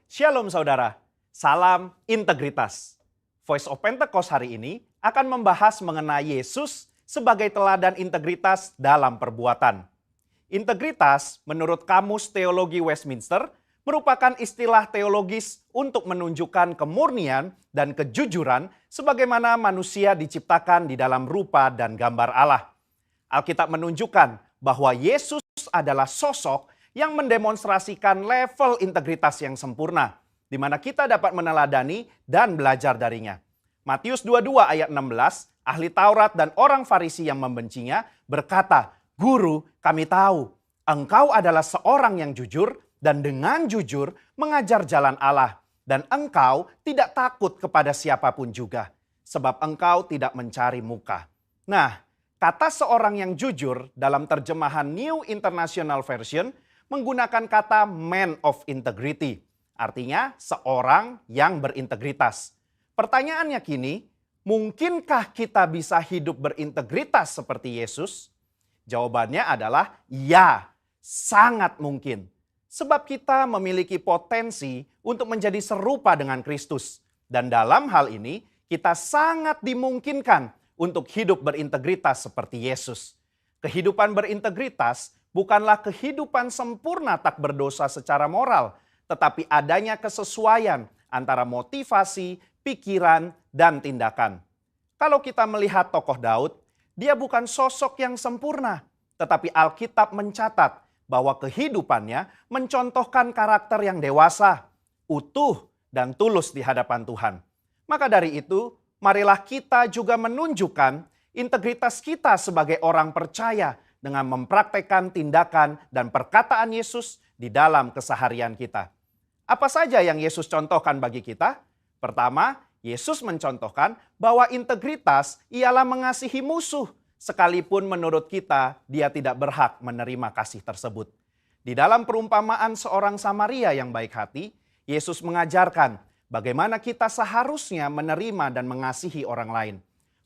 Shalom saudara, salam integritas. Voice of Pentecost hari ini akan membahas mengenai Yesus sebagai teladan integritas dalam perbuatan. Integritas menurut Kamus Teologi Westminster merupakan istilah teologis untuk menunjukkan kemurnian dan kejujuran sebagaimana manusia diciptakan di dalam rupa dan gambar Allah. Alkitab menunjukkan bahwa Yesus adalah sosok yang mendemonstrasikan level integritas yang sempurna, di mana kita dapat meneladani dan belajar darinya. Matius 22 ayat 16, ahli Taurat dan orang Farisi yang membencinya berkata, "Guru, kami tahu, engkau adalah seorang yang jujur dan dengan jujur mengajar jalan Allah, dan engkau tidak takut kepada siapapun juga, sebab engkau tidak mencari muka." Nah, kata seorang yang jujur dalam terjemahan New International Version menggunakan kata man of integrity, artinya seorang yang berintegritas. Pertanyaannya kini, mungkinkah kita bisa hidup berintegritas seperti Yesus? Jawabannya adalah ya, sangat mungkin. Sebab kita memiliki potensi untuk menjadi serupa dengan Kristus. Dan dalam hal ini, kita sangat dimungkinkan untuk hidup berintegritas seperti Yesus. Kehidupan berintegritas bukanlah kehidupan sempurna tak berdosa secara moral, tetapi adanya kesesuaian antara motivasi, pikiran, dan tindakan. Kalau kita melihat tokoh Daud, dia bukan sosok yang sempurna, tetapi Alkitab mencatat bahwa kehidupannya mencontohkan karakter yang dewasa, utuh, dan tulus di hadapan Tuhan. Maka dari itu, marilah kita juga menunjukkan integritas kita sebagai orang percaya dengan mempraktekkan tindakan dan perkataan Yesus di dalam keseharian kita. Apa saja yang Yesus contohkan bagi kita? Pertama, Yesus mencontohkan bahwa integritas ialah mengasihi musuh, sekalipun menurut kita dia tidak berhak menerima kasih tersebut. Di dalam perumpamaan seorang Samaria yang baik hati, Yesus mengajarkan bagaimana kita seharusnya menerima dan mengasihi orang lain.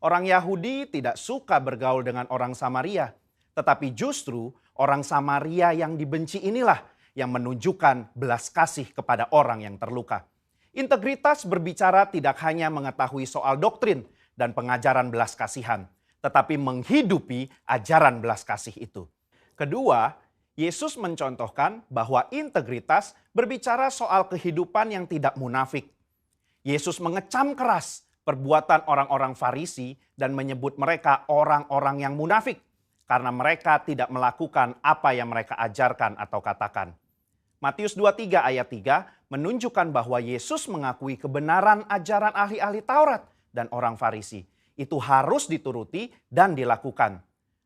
Orang Yahudi tidak suka bergaul dengan orang Samaria, tetapi justru orang Samaria yang dibenci inilah yang menunjukkan belas kasih kepada orang yang terluka. Integritas berbicara tidak hanya mengetahui soal doktrin dan pengajaran belas kasihan, tetapi menghidupi ajaran belas kasih itu. Kedua, Yesus mencontohkan bahwa integritas berbicara soal kehidupan yang tidak munafik. Yesus mengecam keras perbuatan orang-orang Farisi dan menyebut mereka orang-orang yang munafik karena mereka tidak melakukan apa yang mereka ajarkan atau katakan. Matius 23 ayat 3 menunjukkan bahwa Yesus mengakui kebenaran ajaran ahli-ahli Taurat dan orang Farisi. Itu harus dituruti dan dilakukan.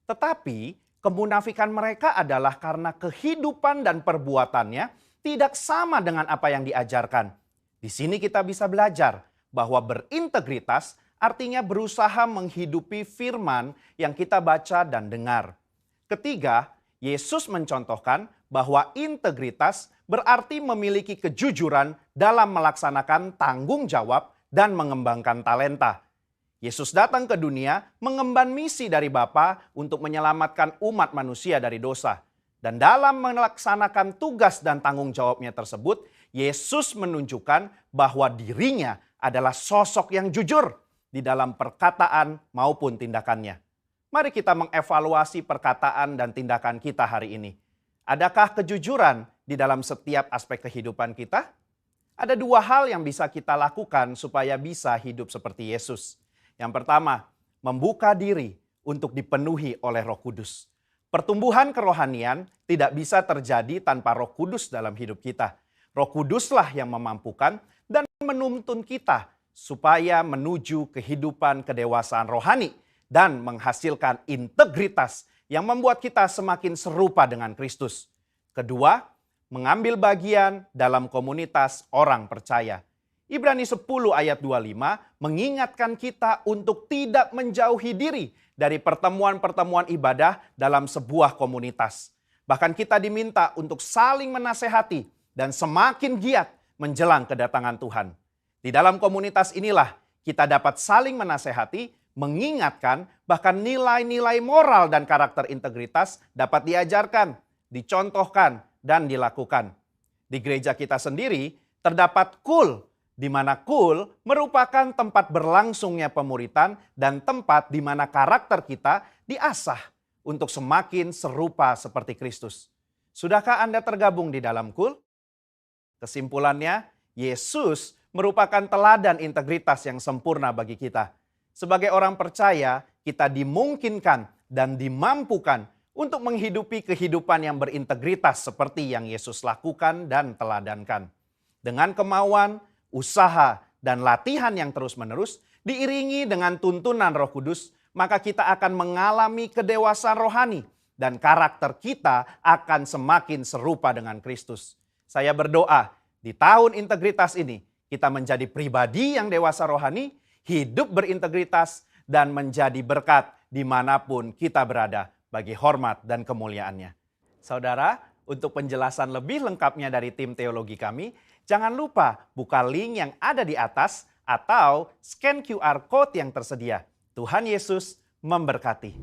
Tetapi kemunafikan mereka adalah karena kehidupan dan perbuatannya tidak sama dengan apa yang diajarkan. Di sini kita bisa belajar bahwa berintegritas artinya berusaha menghidupi firman yang kita baca dan dengar. Ketiga, Yesus mencontohkan bahwa integritas berarti memiliki kejujuran dalam melaksanakan tanggung jawab dan mengembangkan talenta. Yesus datang ke dunia mengemban misi dari Bapa untuk menyelamatkan umat manusia dari dosa. Dan dalam melaksanakan tugas dan tanggung jawabnya tersebut, Yesus menunjukkan bahwa dirinya adalah sosok yang jujur di dalam perkataan maupun tindakannya. Mari kita mengevaluasi perkataan dan tindakan kita hari ini. Adakah kejujuran di dalam setiap aspek kehidupan kita? Ada dua hal yang bisa kita lakukan supaya bisa hidup seperti Yesus. Yang pertama, membuka diri untuk dipenuhi oleh Roh Kudus. Pertumbuhan kerohanian tidak bisa terjadi tanpa Roh Kudus dalam hidup kita. Roh Kuduslah yang memampukan dan menuntun kita supaya menuju kehidupan kedewasaan rohani dan menghasilkan integritas yang membuat kita semakin serupa dengan Kristus. Kedua, mengambil bagian dalam komunitas orang percaya. Ibrani 10 ayat 25 mengingatkan kita untuk tidak menjauhi diri dari pertemuan-pertemuan ibadah dalam sebuah komunitas. Bahkan kita diminta untuk saling menasehati dan semakin giat menjelang kedatangan Tuhan. Di dalam komunitas inilah kita dapat saling menasehati, mengingatkan, bahkan nilai-nilai moral dan karakter integritas dapat diajarkan, dicontohkan, dan dilakukan. Di gereja kita sendiri, Terdapat kul, di mana kul merupakan tempat berlangsungnya pemuritan dan tempat di mana karakter kita diasah untuk semakin serupa seperti Kristus. Sudahkah Anda tergabung di dalam kul? Kesimpulannya, Yesus merupakan teladan integritas yang sempurna bagi kita. Sebagai orang percaya, kita dimungkinkan dan dimampukan untuk menghidupi kehidupan yang berintegritas seperti yang Yesus lakukan dan teladankan. Dengan kemauan, usaha, dan latihan yang terus-menerus, diiringi dengan tuntunan Roh Kudus, maka kita akan mengalami kedewasaan rohani dan karakter kita akan semakin serupa dengan Kristus. Saya berdoa di tahun integritas ini, kita menjadi pribadi yang dewasa rohani, hidup berintegritas, dan menjadi berkat dimanapun kita berada bagi hormat dan kemuliaannya. Saudara, untuk penjelasan lebih lengkapnya dari tim teologi kami, jangan lupa buka link yang ada di atas atau scan QR Code yang tersedia. Tuhan Yesus memberkati.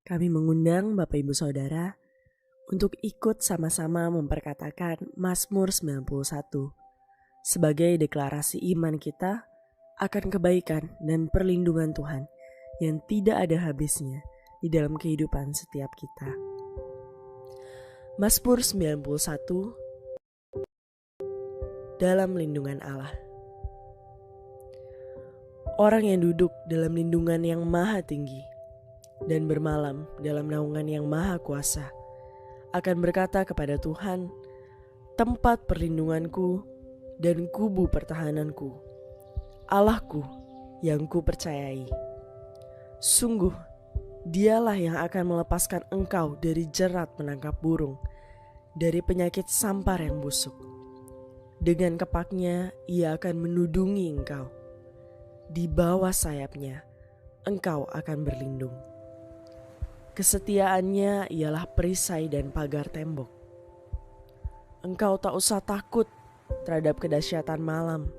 Kami mengundang Bapak Ibu Saudara untuk ikut sama-sama memperkatakan Mazmur 91 sebagai deklarasi iman kita akan kebaikan dan perlindungan Tuhan yang tidak ada habisnya di dalam kehidupan setiap kita. Mazmur 91 dalam lindungan Allah. Orang yang duduk dalam lindungan yang maha tinggi dan bermalam dalam naungan yang maha kuasa akan berkata kepada Tuhan, tempat perlindunganku dan kubu pertahananku, Allahku yang ku percayai. Sungguh, dialah yang akan melepaskan engkau dari jerat menangkap burung, dari penyakit sampar yang busuk. Dengan kepaknya ia akan menudungi engkau. Di bawah sayapnya engkau akan berlindung. Kesetiaannya ialah perisai dan pagar tembok. Engkau tak usah takut terhadap kedahsyatan malam,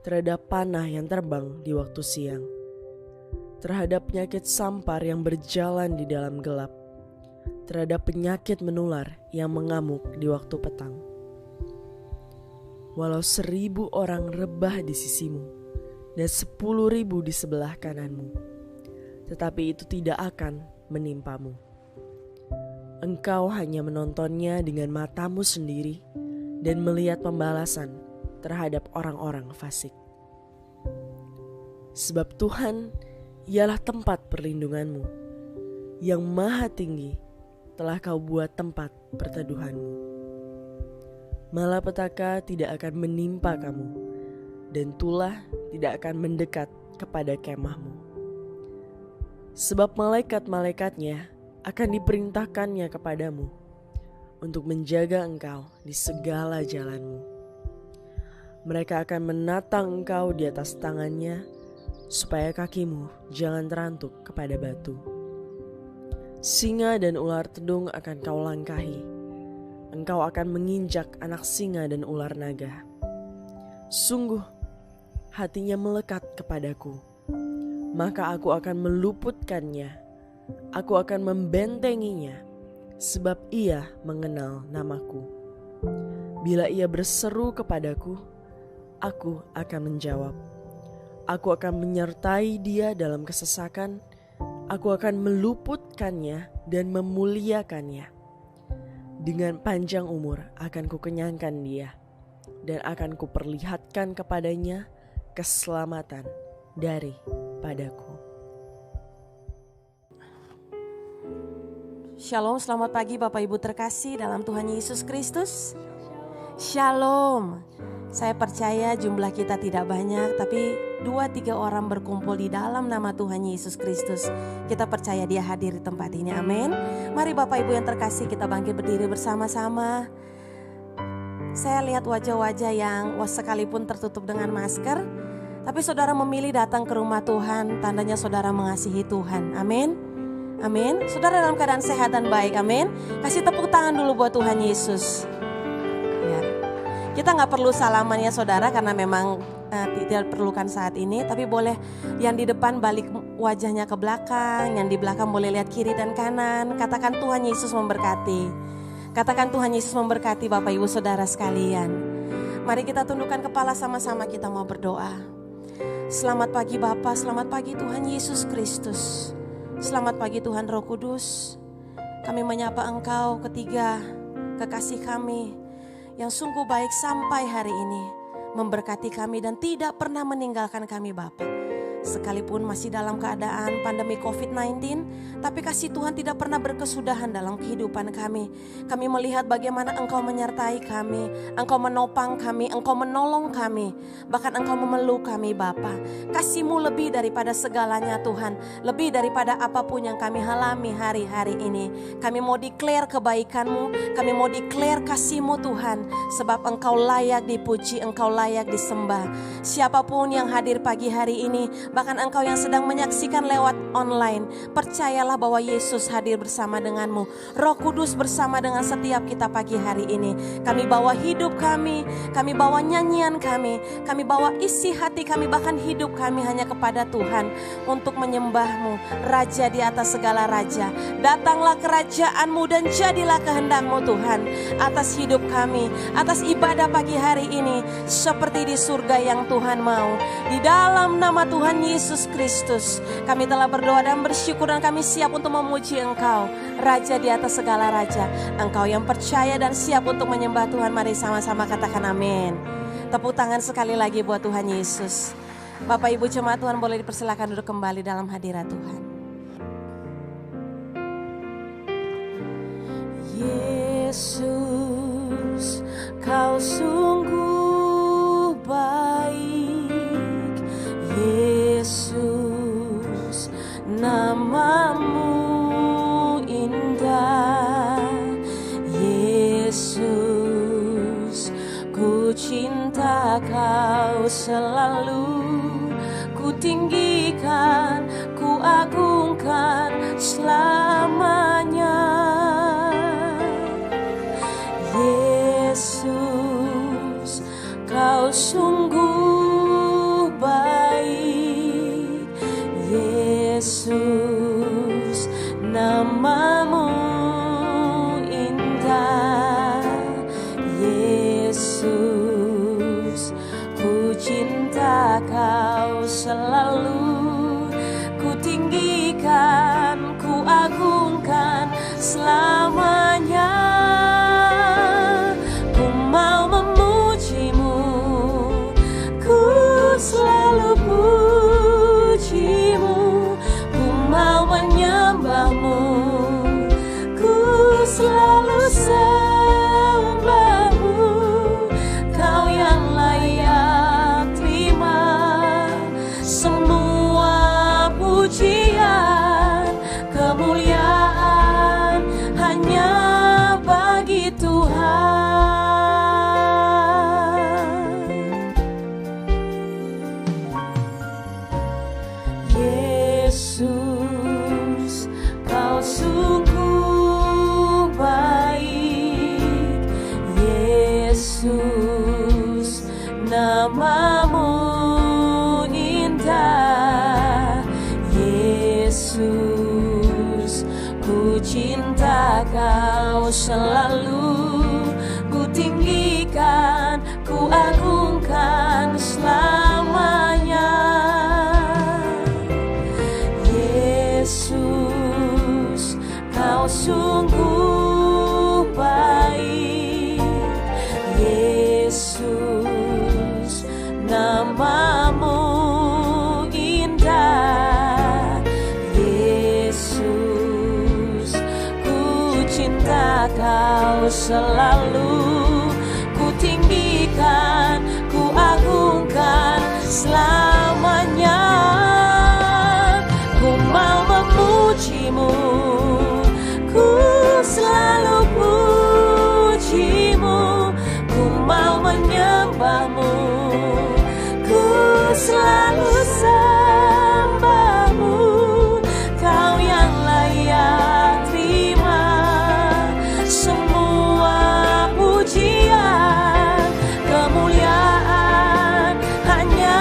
terhadap panah yang terbang di waktu siang, terhadap penyakit sampar yang berjalan di dalam gelap, terhadap penyakit menular yang mengamuk di waktu petang. Walau 1.000 orang rebah di sisimu dan 10.000 di sebelah kananmu, tetapi itu tidak akan menimpamu. Engkau hanya menontonnya dengan matamu sendiri dan melihat pembalasan terhadap orang-orang fasik. Sebab Tuhan ialah tempat perlindunganmu, yang maha tinggi telah kau buat tempat perteduhanmu. Malapetaka tidak akan menimpa kamu, dan tulah tidak akan mendekat kepada kemahmu. Sebab malaikat-malaikatnya akan diperintahkannya kepadamu untuk menjaga engkau di segala jalanmu. Mereka akan menatang engkau di atas tangannya supaya kakimu jangan terantuk kepada batu. Singa dan ular tedung akan kau langkahi. Engkau akan menginjak anak singa dan ular naga. Sungguh, hatinya melekat kepadaku. Maka aku akan meluputkannya, aku akan membentenginya, sebab ia mengenal namaku. Bila ia berseru kepadaku, aku akan menjawab. Aku akan menyertai dia dalam kesesakan, aku akan meluputkannya dan memuliakannya. Dengan panjang umur akan kukenyangkan dia, dan akan kuperlihatkan kepadanya keselamatan daripadaku. Shalom, selamat pagi Bapak Ibu terkasih dalam Tuhan Yesus Kristus. Shalom. Saya percaya jumlah kita tidak banyak, tapi 2-3 orang berkumpul di dalam nama Tuhan Yesus Kristus. Kita percaya dia hadir di tempat ini, amin. Mari Bapak Ibu yang terkasih, kita bangkit berdiri bersama-sama. Saya lihat wajah-wajah yang sekalipun tertutup dengan masker, tapi saudara memilih datang ke rumah Tuhan, tandanya saudara mengasihi Tuhan. Amin. Amin. Saudara dalam keadaan sehat dan baik. Amin. Kasih tepuk tangan dulu buat Tuhan Yesus. Ya. Kita gak perlu salaman ya saudara, karena memang tidak perlukan saat ini, tapi boleh yang di depan balik wajahnya ke belakang, yang di belakang boleh lihat kiri dan kanan. Katakan Tuhan Yesus memberkati. Katakan Tuhan Yesus memberkati Bapak Ibu Saudara sekalian. Mari kita tundukkan kepala sama-sama, kita mau berdoa. Selamat pagi Bapa, selamat pagi Tuhan Yesus Kristus. Selamat pagi Tuhan Roh Kudus. Kami menyapa Engkau ketiga kekasih kami yang sungguh baik sampai hari ini, memberkati kami dan tidak pernah meninggalkan kami Bapa. Sekalipun masih dalam keadaan pandemi COVID-19, tapi kasih Tuhan tidak pernah berkesudahan dalam kehidupan kami. Kami melihat bagaimana Engkau menyertai kami, Engkau menopang kami, Engkau menolong kami, bahkan Engkau memeluk kami Bapa. Kasih-Mu lebih daripada segalanya Tuhan, lebih daripada apapun yang kami alami hari-hari ini. Kami mau declare kebaikan-Mu, kami mau declare kasih-Mu Tuhan, sebab Engkau layak dipuji, Engkau layak disembah. Siapapun yang hadir pagi hari ini, bahkan engkau yang sedang menyaksikan lewat online, percayalah bahwa Yesus hadir bersama denganmu. Roh Kudus bersama dengan setiap kita pagi hari ini. Kami bawa hidup kami bawa nyanyian kami bawa isi hati kami, bahkan hidup kami hanya kepada Tuhan untuk menyembah-Mu, Raja di atas segala raja. Datanglah kerajaan-Mu dan jadilah kehendak-Mu Tuhan atas hidup kami, atas ibadah pagi hari ini, seperti di surga yang Tuhan mau. Di dalam nama Tuhan Yesus Kristus, kami telah berdoa dan bersyukur dan kami siap untuk memuji Engkau, Raja di atas segala raja. Engkau yang percaya dan siap untuk menyembah Tuhan, mari sama-sama katakan amin. Tepuk tangan sekali lagi buat Tuhan Yesus. Bapak Ibu jemaat Tuhan boleh dipersilakan duduk kembali dalam hadirat Tuhan. Yesus, Kau sungguh baik. Yesus, nama-Mu indah. Yesus, ku cinta Kau selalu. Ku tinggikan, ku agungkan selamanya. Yesus, Kau sungguh baik. Yesus, nama-Mu indah. Yesus, ku cinta Kau selalu. Ku tinggikan, ku agungkan selamanya. Ku mau memuji-Mu, ku selalu puji-Mu. Ku mau menyembah-Mu, ku selalu sembah-Mu. Kau yang layak terima semua pujian, kemuliaan hanya bagi Tuhan. Yesus, Kau sungguh baik. Yesus, nama-Mu indah. Yesus, ku cinta Kau selalu. Ku tinggikan, ku agungkan selamanya. Yesus, Kau sungguh baik. Yesus, nama-Mu indah. Yesus, ku cinta Kau selalu. Ku tinggikan, ku agungkan selamanya. Ku mau memuji-Mu, ku selalu puji-Mu. Ku mau menyembah-Mu, ku selalu sembah-Mu. Kau yang layak terima semua pujian, kemuliaan hanya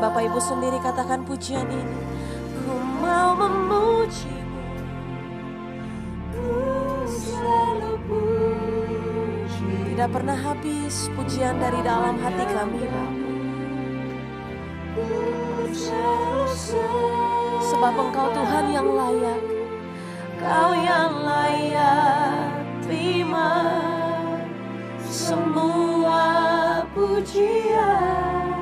Bapak Ibu sendiri katakan pujian ini. Ku mau memuji-Mu, ku selalu puji. Tidak pernah habis pujian dari dalam hati kami, Bapa. Sebab Engkau Tuhan yang layak, Kau yang layak terima semua pujian,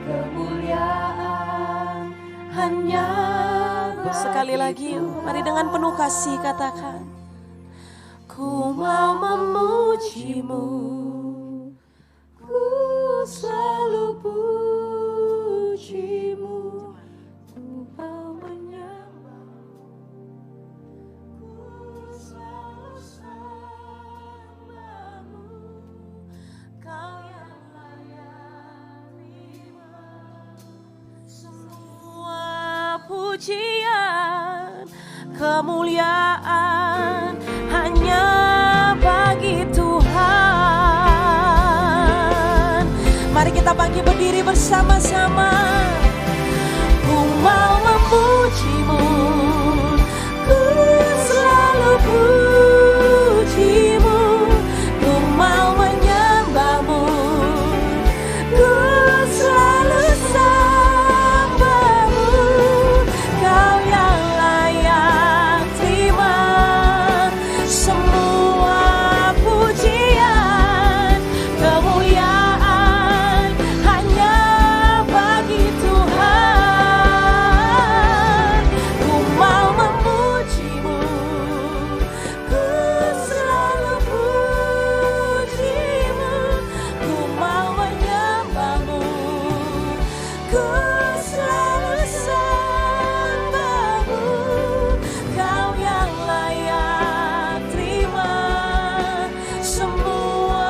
kemuliaan hanya bagi. Sekali lagi yuk, mari dengan penuh kasih katakan, ku mau memuji-Mu, ku selalu puji-Mu, ku mau menyembah, ku selalu sembah-Mu, Kau yang layak terima semua pujian, kemuliaan hanya bagi Tuhan. Mari kita bangkit berdiri bersama-sama. Ku mau memuji-Mu, ku selalu puji-Mu, ku mau menyembah-Mu, ku selalu sembah-Mu, Kau yang layak terima semua pujian, kemuliaan hanya bagi Tuhan. Ku mau memuji-Mu, ku selalu puji-Mu, ku mau menyembah-Mu, ku selalu sembah-Mu, Kau yang layak terima semua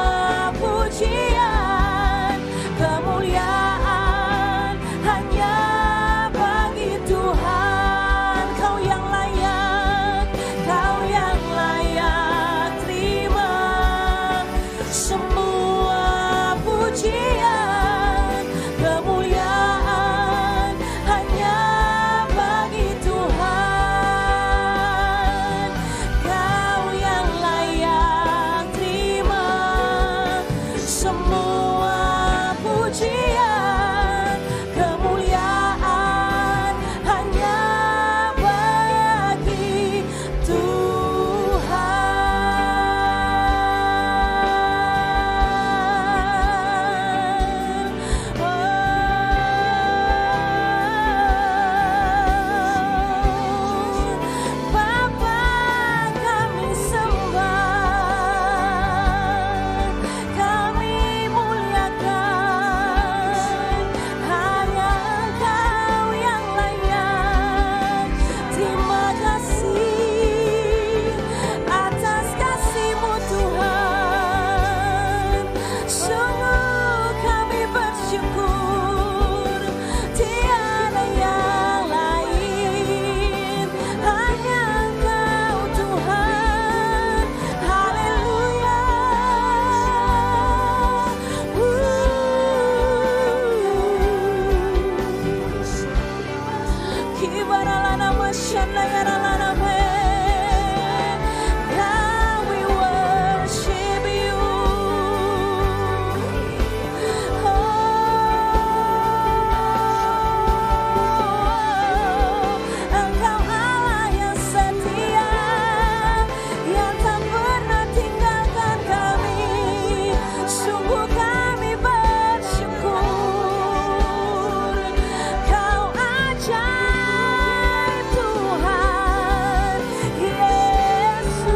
pujian, kemuliaan hanya bagi Tuhan. Kau yang layak, Kau yang layak terima semua pujian, kemuliaan hanya bagi Tuhan. Kau yang layak terima semua pujian, kemuliaan hanya bagi Tuhan. Bapa, kami sembah, kami muliakan, hanya Engkau yang layak. Terima kasih atas kasih-Mu Tuhan. Sungguh kami bersyukur, tiada yang lain, hanya Engkau Tuhan. Haleluya. Kibaralana masyana yaralana me. God, we worship You. Engkau Allah yang setia, yang tak pernah tinggalkan kami. Sungguh kami bersyukur, Kau ajaib Tuhan Yesus.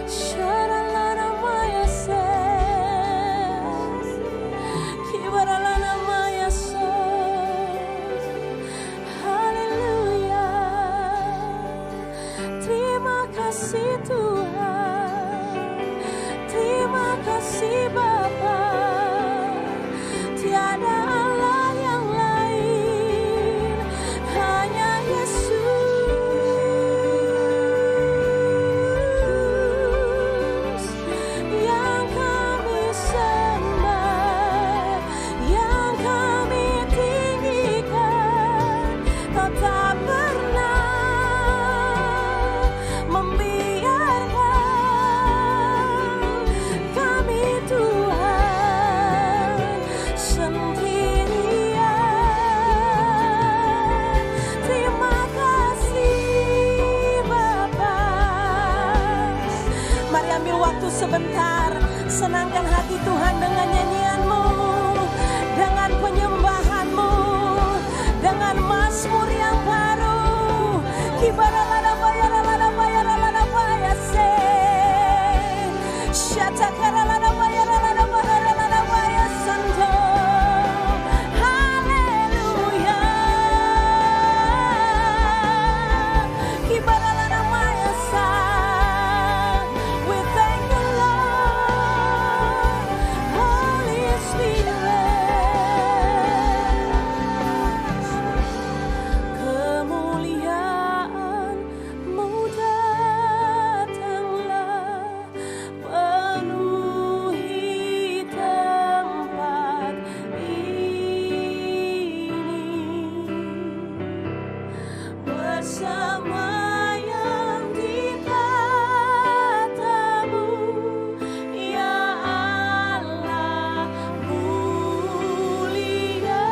Sharalana maya ses, kibaralana maya sos. Haleluya. Terima kasih Tuhan, terima kasih Bapa. Tiada Allah yang lain, hanya Yesus. sebentar. Senangkan hati Tuhan dengan nyanyianmu, dengan penyembahanmu, dengan mazmur yang baru. We thank the Lord, Holy Spirit. Kemuliaan-Mu datanglah, penuhi tempat ini. Bersama yang ditata-Mu, ya Allah mulia.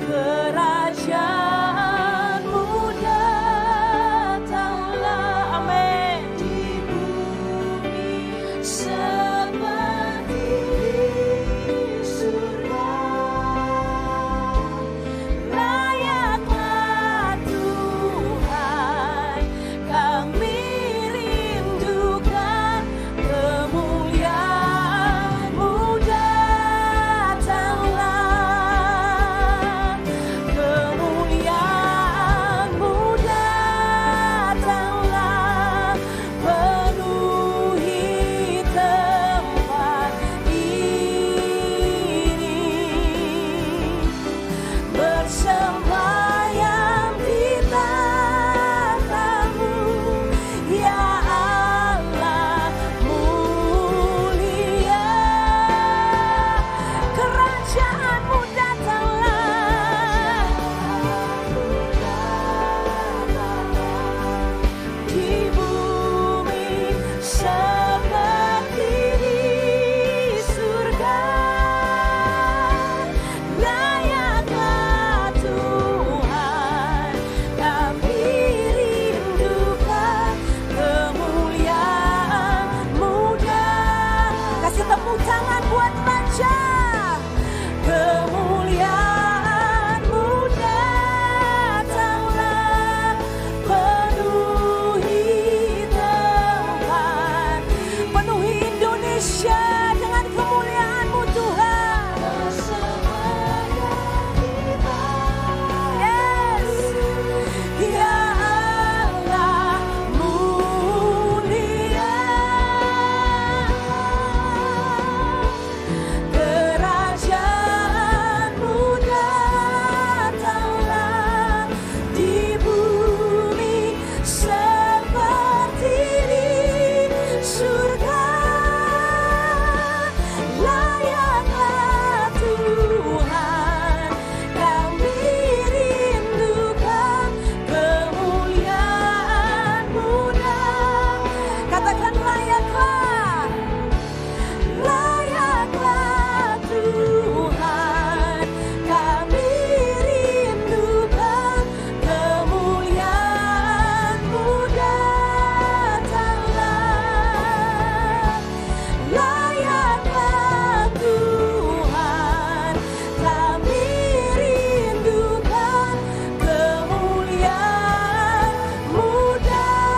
Kerajaan-Mu datanglah, amin, di bumi seperti di surga. Layaklah Tuhan, kami rindukan kemuliaan-Mu datanglah. Kemuliaan-Mu datanglah, penuhi tempat ini. Bersembayang di tata-Mu, ya Allah mulia. Kerajaan-Mu datanglah, di bumi seperti di surga. Layaklah Tuhan, kami rindukan kemuliaan-Mu. Kasih tepuk tangan buat Raja. Kemuliaan-Mu datanglah, penuhi tempat, penuhi Indonesia dengan kemuliaan-Mu Tuhan. Yes, ya Allah mulia. Kerajaan-Mu datanglah, di bumi seperti di surga. Layaklah Tuhan, kami rindukan kemuliaan-Mu. Katakan layaklah. Layaklah Tuhan, kami rindukan kemuliaan-Mu datanglah. Layaklah Tuhan, kami rindukan kemuliaan-Mu datanglah.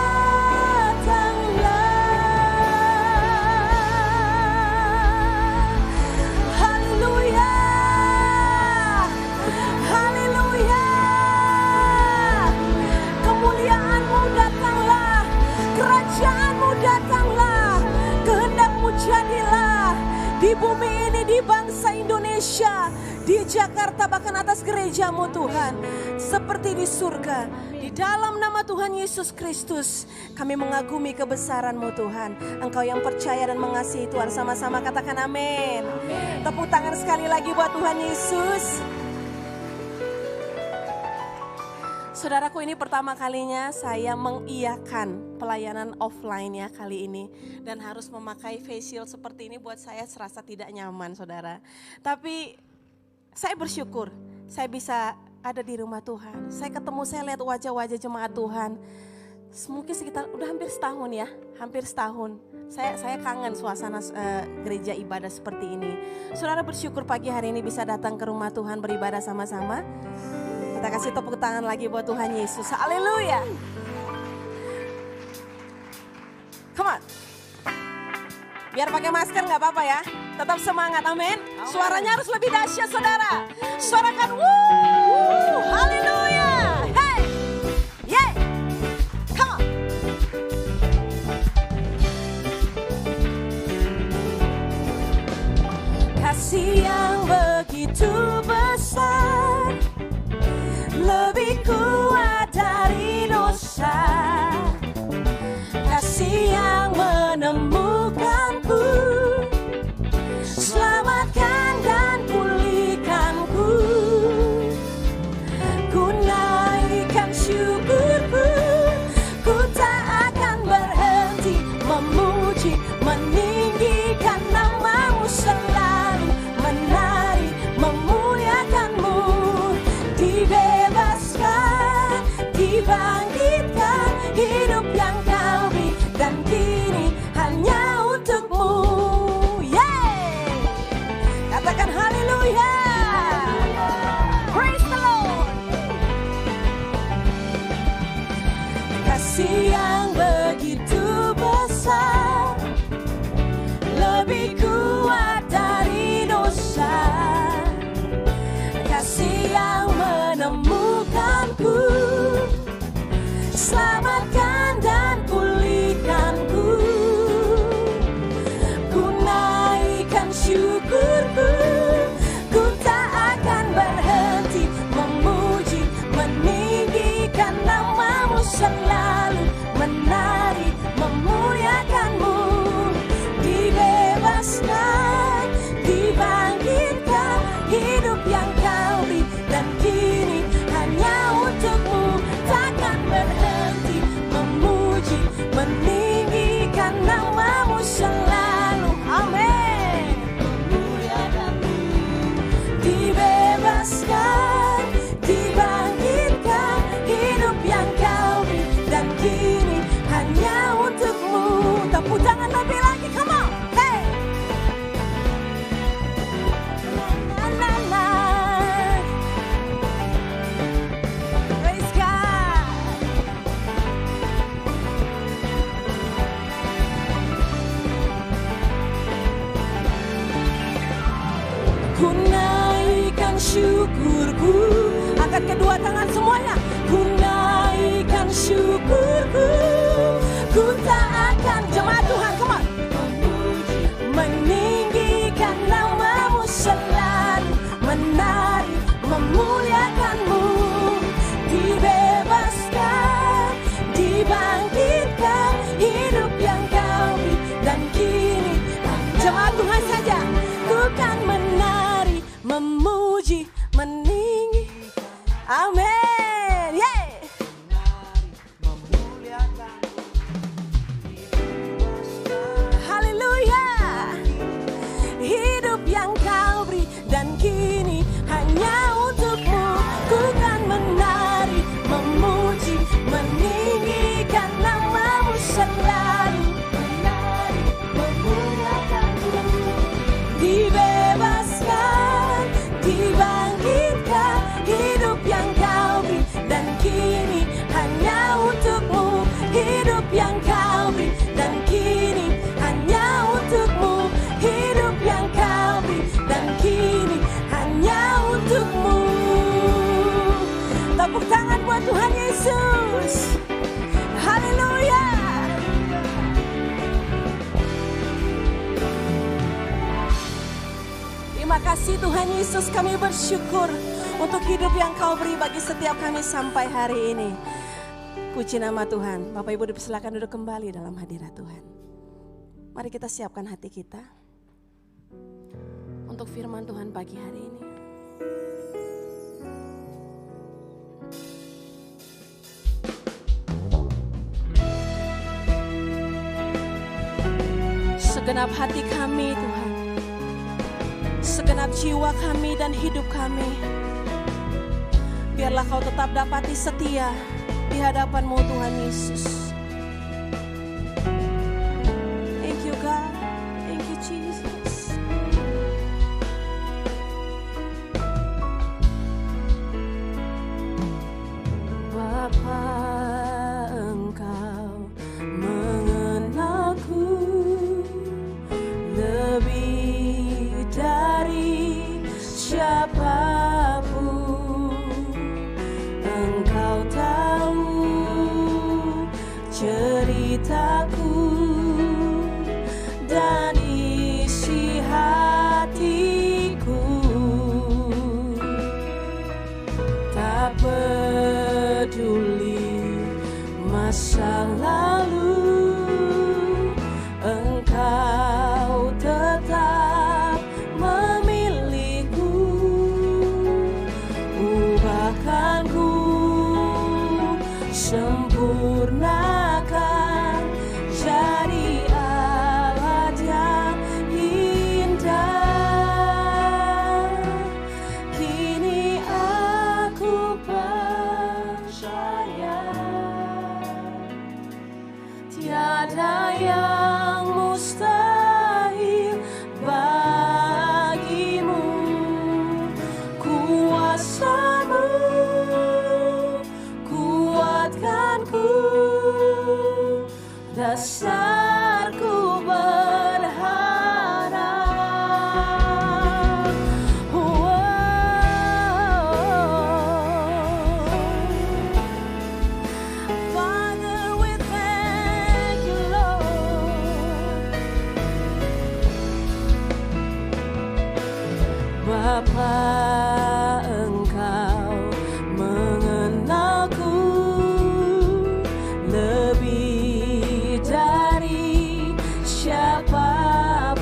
Haleluya, haleluya. Kemuliaan-Mu datanglah, kerajaan-Mu datanglah, kehendak-Mu jadilah di bumi ini, di bangsa Indonesia, di Jakarta, bahkan atas gereja-Mu Tuhan, seperti di surga. Di dalam nama Tuhan Yesus Kristus, kami mengagumi kebesaran-Mu Tuhan. Engkau yang percaya dan mengasihi Tuhan, sama-sama katakan amin. Tepuk tangan sekali lagi buat Tuhan Yesus. Saudaraku, ini pertama kalinya saya mengiyakan pelayanan offline ya kali ini. Dan harus memakai face shield seperti ini buat saya serasa tidak nyaman saudara. Tapi saya bersyukur saya bisa ada di rumah Tuhan. Saya ketemu, saya lihat wajah-wajah jemaat Tuhan. mungkin sekitar udah hampir setahun ya, hampir setahun. Saya kangen suasana gereja ibadah seperti ini. Saudara bersyukur pagi hari ini bisa datang ke rumah Tuhan beribadah sama-sama. Kita kasih tepuk tangan lagi buat Tuhan Yesus. Haleluya. Come on. Biar pakai masker nggak apa-apa ya. Tetap semangat, amin. Suaranya harus lebih dahsyat, saudara. Suarakan, wuh, haleluya. Hey, yeah, come on. Kasih yang begitu besar, lebih kuat dari dosa. Kasih yang menemukanku, selamatkan dan pulihkanku. Ku naikkan syukurku, ku tak akan berhenti memuji, meninggikan namamu selalu, menari, memuliakanmu. Dibebaskan, dibangkitkan, hidup yang kau beri dan kini hanya untukmu. Yeay! Katakan haleluya. Praise the Lord. Kasih yang begitu besar, lebih kuat dari dosa. Kasih yang menemukanku, selamatkan dan pulihkanku. Ku naikkan syukurku, ku tak akan berhenti memuji, meninggikan namamu selalu, menari, memuliakanmu. Dibebaskan, dibangkitkan, hidup yang kau beri dan kini hanya untukmu. Takkan berhenti memuji, meninggikan namamu selalu, amin. Dibebaskan, dibangkitkan, hidup yang kau beri dan kini hanya untukmu. Tepuk tangan lebih lagi, come on, hey. Na, na, na. Praise God. Ku naikkan syukurku, angkat kedua tangan semuanya. Ku naikkan syukurku, ku tak akan, jemaat Tuhan, come on, meninggikan namamu selalu, menari, memuliakanmu. Dibebaskan, dibangkitkan, hidup yang kau beri dan kini jemaat Tuhan saja. Ku kan menari, memuji, meninggi, amin. Yeay. Haleluya. Hidup yang kau beri dan kini hanya untukmu. Ku kan menari, memuji, meninggikan namamu selalu, menari, memuliakanmu. Dibebaskan, dibangkitkan, hidup yang kau beri dan kini hanya untukmu. Hidup yang kau beri dan kini hanya untukmu. Hidup yang kau beri dan kini hanya untukmu. Tepuk tangan buat Tuhan Yesus. Haleluya. Terima kasih Tuhan Yesus, kami bersyukur untuk hidup yang kau beri bagi setiap kami sampai hari ini. Puji nama Tuhan. Bapak Ibu dipersilakan duduk kembali dalam hadirat Tuhan. Mari kita siapkan hati kita untuk firman Tuhan pagi hari ini. Segenap hati kami Tuhan, segenap jiwa kami dan hidup kami, biarlah kau tetap dapati setia di hadapan-Mu Tuhan Yesus. Thank you God, thank you Jesus. Bapa, Engkau mengenalku lebih dari siapapun. Engkau tahu ceritaku dan isi hatiku. Tak peduli masa lalu, Engkau tetap memilihku. Ubahkanku, sempurnakan jadi alat yang indah. Kini aku percaya tiada yang mustahil bagimu. Kuasa-Mu kuatkanku, dasarku berharap. Father, we thank you, Lord. Bapa, Engkau mengenalku lebih dari siapapun.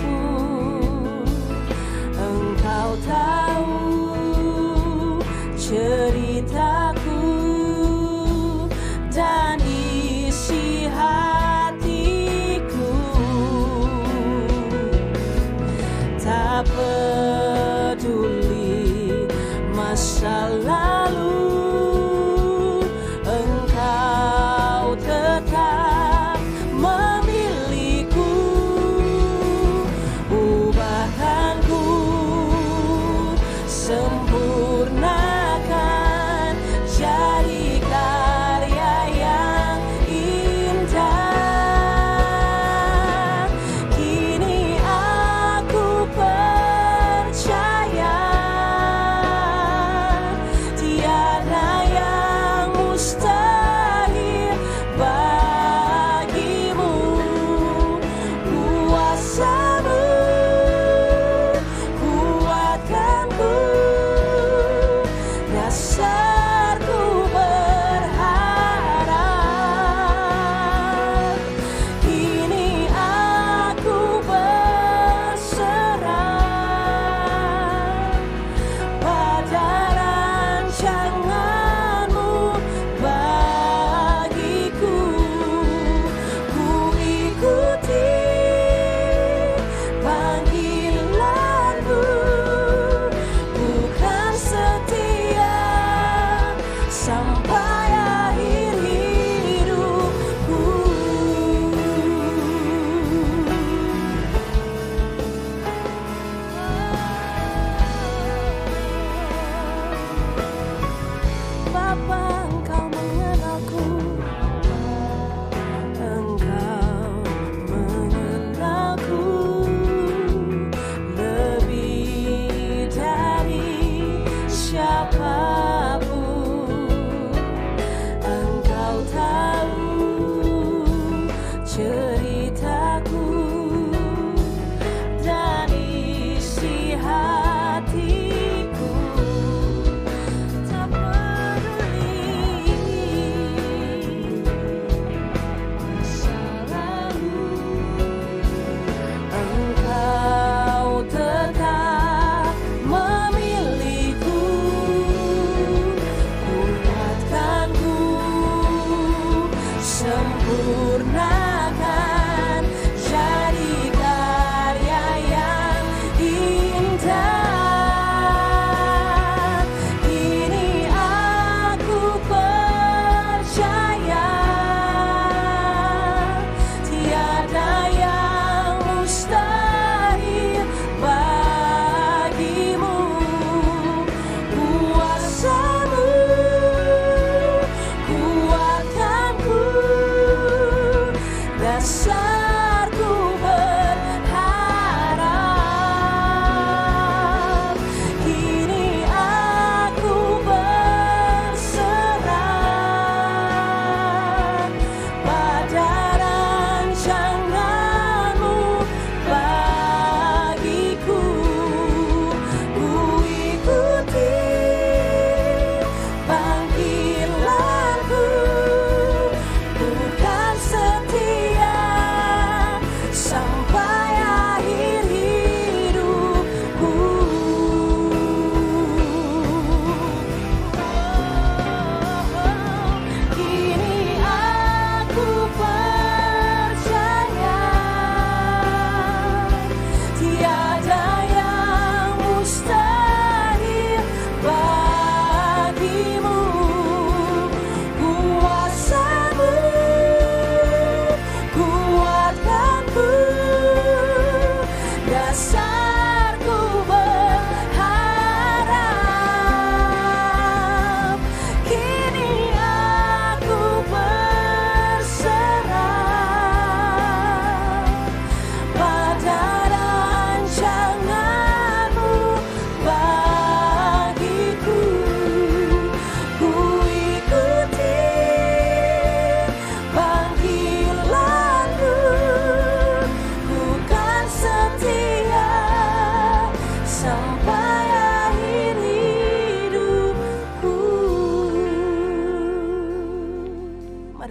Engkau tahu ceritaku dan isi hatiku. Tak peduli masa lalu, Engkau tetap memilihku. Ubahkanku, sempurnakan jadi karya yang indah. Kini aku percaya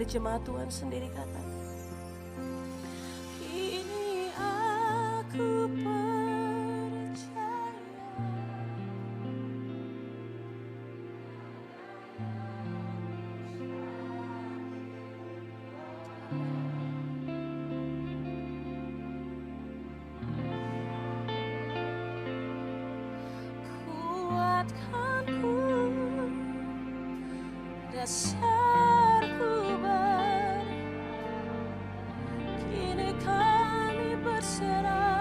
Mari jemaat Tuhan sendiri katakan. Kini aku percaya. Kuatkanku, dasarku bar, kini kami berserah.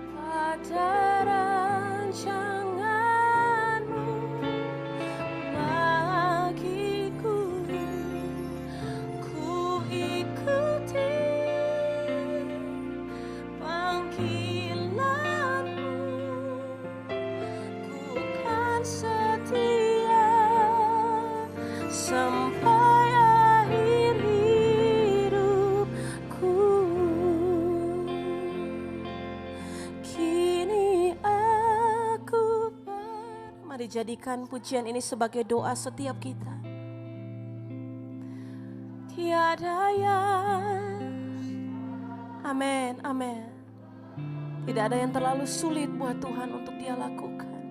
Pada rancangan-Mu bagiku, ku ikuti panggilan-Mu, ku kan setia sampai akhir hidupku. Kini aku Mari jadikan pujian ini sebagai doa setiap kita. Tiada yang Amin, amin. Tidak ada yang terlalu sulit buat Tuhan untuk Dia lakukan.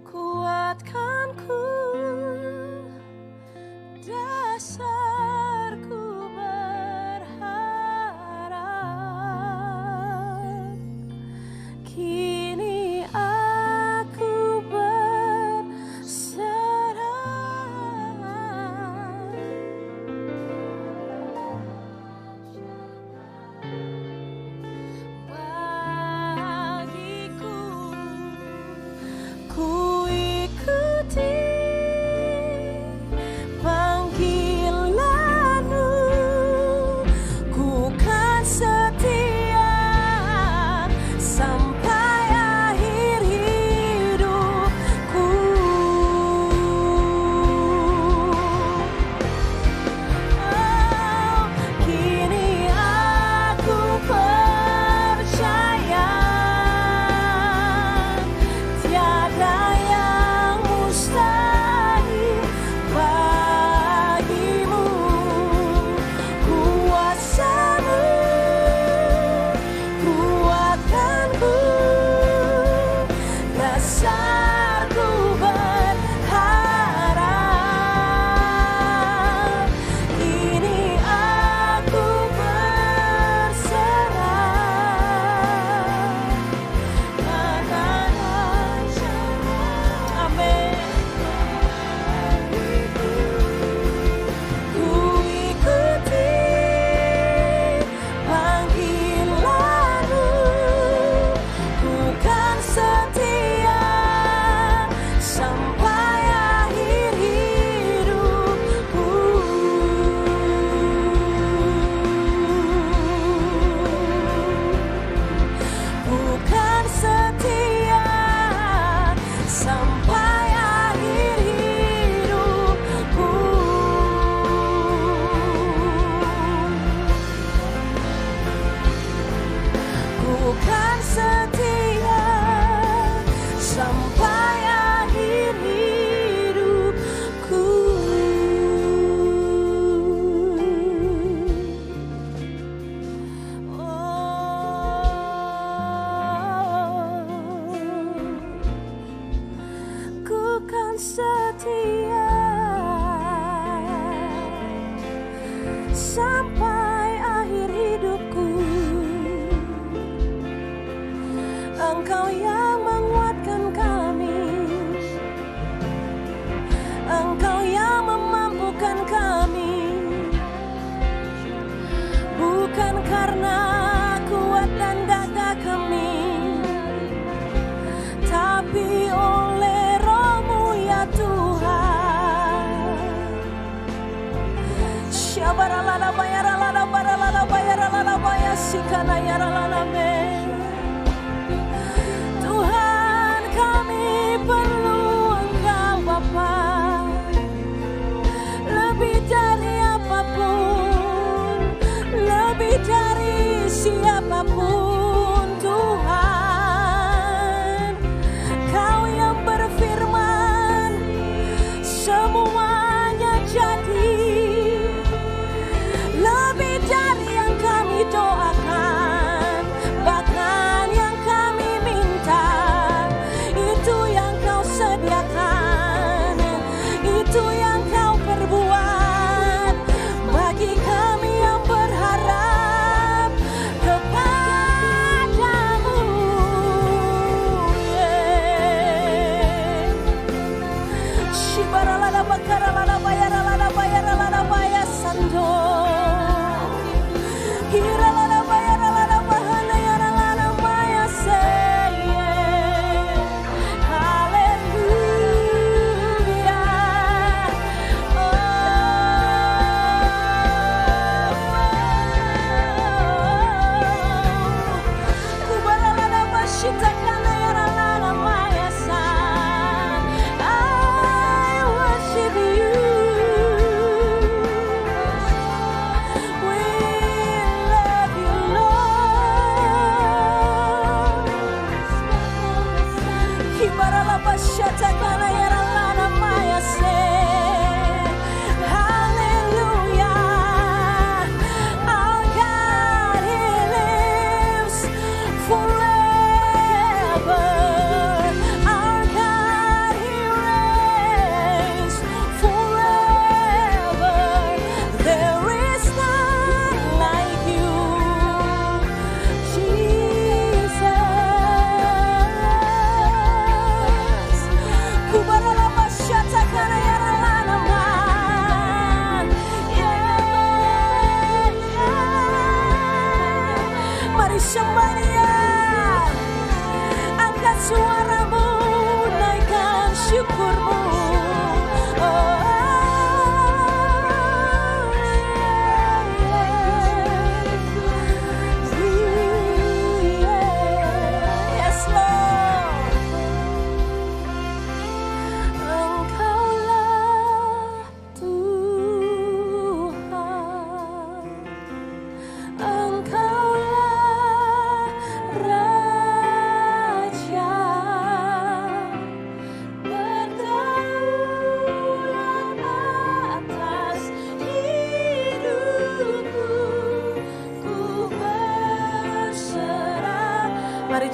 Kuatkanku, dasarku berharap. Kini aku berserah. Bagiku, ku ikuti panggilan-Mu, ku kan setia sampai akhir hidupku. Oh, kini aku percaya tiada yang mustahil bagimu. Kuasa-Mu kuatkanku, dasarku berharap. Kini aku berserah pada rancangan. Amin. Ku ikuti panggilan-Mu, ku kan setia sampai akhir hidupku. Ku kan setia sampai akhir hidupku. Ku kan setia sampai akhir hidupku. Ku kan setia sampai akhir hidupku. Engkau yang menguatkan kami, Engkau yang memampukan kami, bukan karena kuat dan gagah kami, tapi oleh Roh-Mu ya Tuhan. Syabaralala bayaralala baralala bayaralala bayasikana yaralala me. Tuhan, kami perlu Engkau Bapa, lebih dari apapun, lebih dari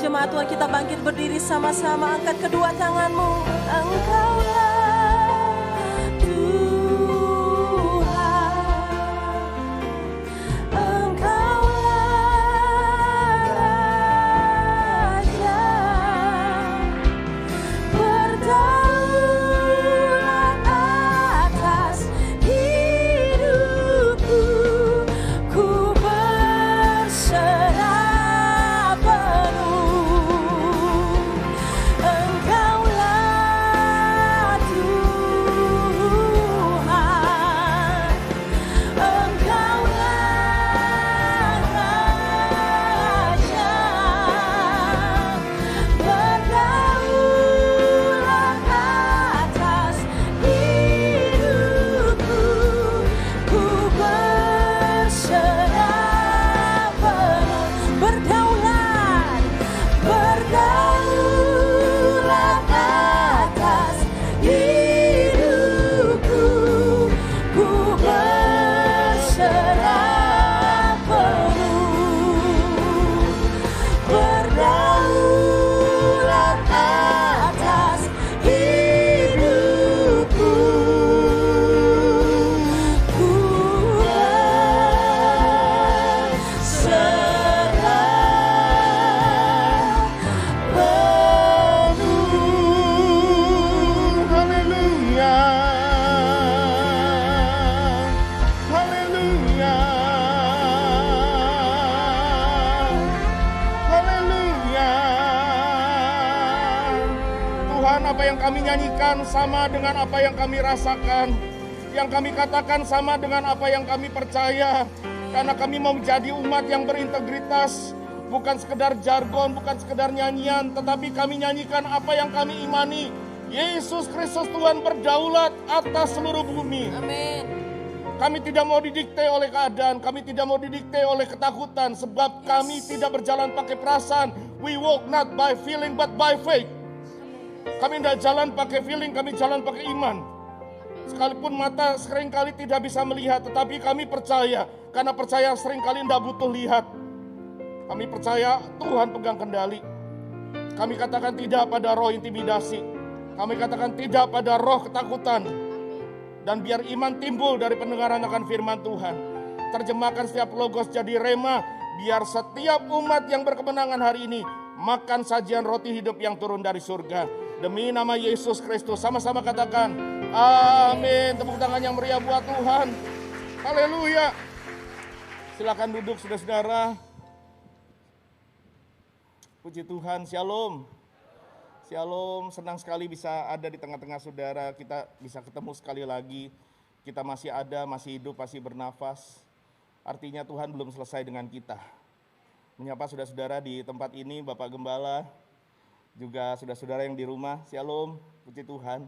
Jemaat Tuhan, kita bangkit berdiri sama-sama, angkat kedua tanganmu. Engkaulah Tuhan, Engkaulah Raja, berdaulat atas hidupku, ku berserah penuh. Engkaulah Tuhan, Engkaulah Raja, berdaulat atas hidupku, ku berserah penuh. Berdaulat, berdaulat atas hidupku, ku berserah penuh. Berdaulat atas hidupku, ku berserah penuh. Haleluya. Haleluya. Haleluya. Tuhan, apa yang kami nyanyikan sama dengan apa yang kami rasakan. Yang kami katakan sama dengan apa yang kami percaya. Karena kami mau menjadi umat yang berintegritas. Bukan sekedar jargon, bukan sekedar nyanyian, tetapi kami nyanyikan apa yang kami imani. Yesus Kristus Tuhan berdaulat atas seluruh bumi. Amin. Kami tidak mau didikte oleh keadaan, kami tidak mau didikte oleh ketakutan, sebab kami tidak berjalan pakai perasaan. We walk not by feeling but by faith. Kami tidak jalan pakai feeling, kami jalan pakai iman. Sekalipun mata seringkali tidak bisa melihat, tetapi kami percaya. Karena percaya seringkali tidak butuh lihat. Kami percaya Tuhan pegang kendali. Kami katakan tidak pada roh intimidasi. Kami katakan tidak pada roh ketakutan. Dan biar iman timbul dari pendengaran akan firman Tuhan. Terjemahkan setiap logos jadi rema. Biar setiap umat yang berkemenangan hari ini makan sajian roti hidup yang turun dari surga. Demi nama Yesus Kristus, sama-sama katakan amin. Tepuk tangan yang meriah buat Tuhan. Haleluya. Silakan duduk saudara-saudara. Puji Tuhan, shalom. Shalom, senang sekali bisa ada di tengah-tengah saudara. Kita bisa ketemu sekali lagi. Kita masih ada, masih hidup, masih bernafas. Artinya Tuhan belum selesai dengan kita. Menyapa saudara-saudara di tempat ini, Bapak Gembala, juga saudara-saudara yang di rumah. Shalom, puji Tuhan.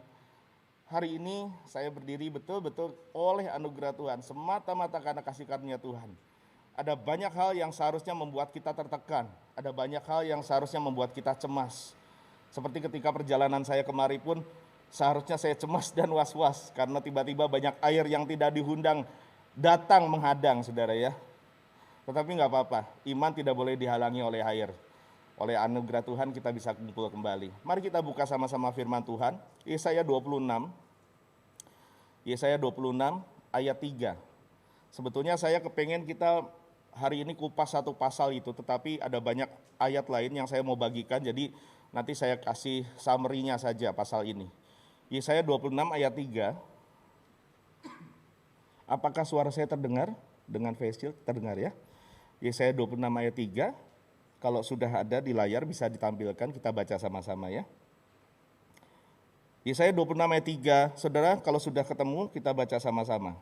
Hari ini saya berdiri betul-betul oleh anugerah Tuhan, semata-mata karena kasih karunia Tuhan. Ada banyak hal yang seharusnya membuat kita tertekan. Ada banyak hal yang seharusnya membuat kita cemas. Seperti ketika perjalanan saya kemari pun, seharusnya saya cemas dan was-was. Karena tiba-tiba banyak air yang tidak dihundang datang menghadang, saudara ya. Tetapi nggak apa-apa, iman tidak boleh dihalangi oleh air. Oleh anugerah Tuhan kita bisa kumpul kembali. Mari kita buka sama-sama firman Tuhan. Yesaya 26. Yesaya 26 ayat 3. Sebetulnya saya kepengen kita hari ini kupas satu pasal itu, tetapi ada banyak ayat lain yang saya mau bagikan, jadi nanti saya kasih summary-nya saja pasal ini. Yesaya 26 ayat 3. Apakah suara saya terdengar? Dengan face shield terdengar ya? Yesaya 26 ayat 3. Kalau sudah ada di layar bisa ditampilkan, kita baca sama-sama ya. Yesaya 26 ayat 3. Saudara, kalau sudah ketemu kita baca sama-sama.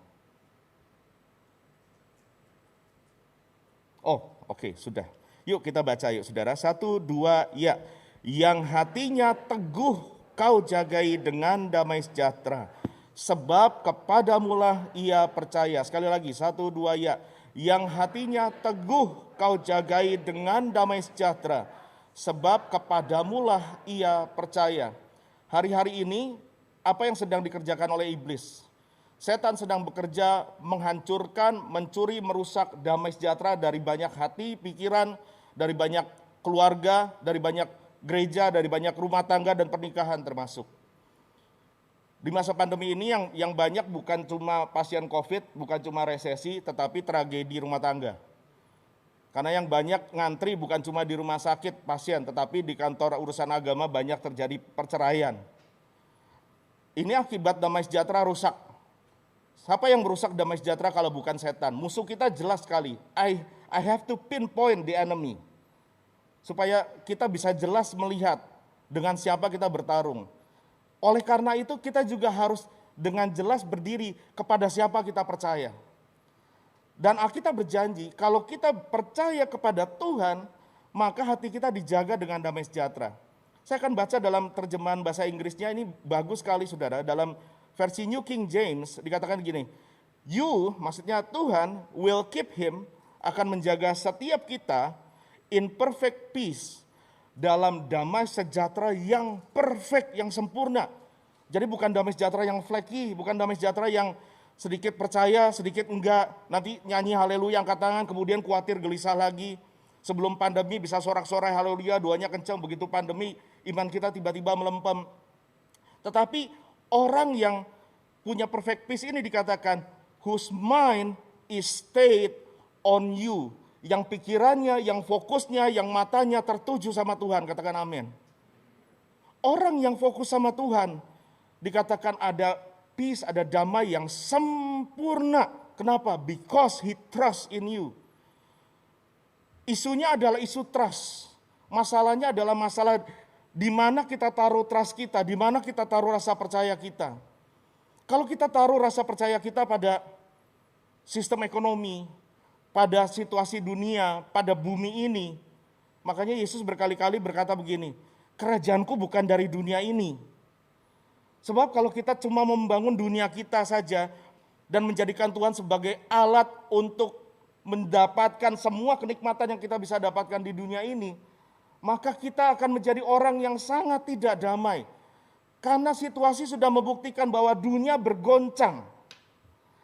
Oh, oke, sudah. Yuk kita baca yuk saudara. 1, 2, ya. Yang hatinya teguh kau jagai dengan damai sejahtera. Sebab kepadamulah ia percaya. Sekali lagi, 1, 2, ya. Yang hatinya teguh kau jagai dengan damai sejahtera. Sebab kepadamulah ia percaya. Hari-hari ini, apa yang sedang dikerjakan oleh iblis? Setan sedang bekerja menghancurkan, mencuri, merusak damai sejahtera dari banyak hati, pikiran, dari banyak keluarga, dari banyak gereja, dari banyak rumah tangga dan pernikahan termasuk. Di masa pandemi ini yang banyak bukan cuma pasien COVID, bukan cuma resesi, tetapi tragedi rumah tangga. Karena yang banyak ngantri bukan cuma di rumah sakit pasien, tetapi di kantor urusan agama banyak terjadi perceraian. Ini akibat damai sejahtera rusak. Siapa yang merusak damai sejahtera kalau bukan setan? Musuh kita jelas sekali. I have to pinpoint the enemy. Supaya kita bisa jelas melihat dengan siapa kita bertarung. Oleh karena itu kita juga harus dengan jelas berdiri kepada siapa kita percaya. Dan Alkitab berjanji kalau kita percaya kepada Tuhan, maka hati kita dijaga dengan damai sejahtera. Saya akan baca dalam terjemahan bahasa Inggrisnya, ini bagus sekali saudara. Dalam versi New King James dikatakan gini, you, maksudnya Tuhan, will keep him, akan menjaga setiap kita in perfect peace, dalam damai sejahtera yang perfect, yang sempurna. Jadi bukan damai sejahtera yang flaky, bukan damai sejahtera yang sedikit percaya, sedikit enggak, nanti nyanyi haleluya angkat tangan, kemudian khawatir gelisah lagi. Sebelum pandemi bisa sorak-sorai haleluya, doanya kencang, begitu pandemi iman kita tiba-tiba melempem. Tetapi orang yang punya perfect peace ini dikatakan, whose mind is stayed on you. Yang pikirannya, yang fokusnya, yang matanya tertuju sama Tuhan, katakan amin. Orang yang fokus sama Tuhan, dikatakan ada peace, ada damai yang sempurna. Kenapa? Because he trusts in you. Isunya adalah isu trust. Masalahnya adalah masalah di mana kita taruh trust kita, di mana kita taruh rasa percaya kita. Kalau kita taruh rasa percaya kita pada sistem ekonomi, pada situasi dunia, pada bumi ini, makanya Yesus berkali-kali berkata begini, kerajaanku bukan dari dunia ini. Sebab kalau kita cuma membangun dunia kita saja dan menjadikan Tuhan sebagai alat untuk mendapatkan semua kenikmatan yang kita bisa dapatkan di dunia ini, maka kita akan menjadi orang yang sangat tidak damai. Karena situasi sudah membuktikan bahwa dunia bergoncang.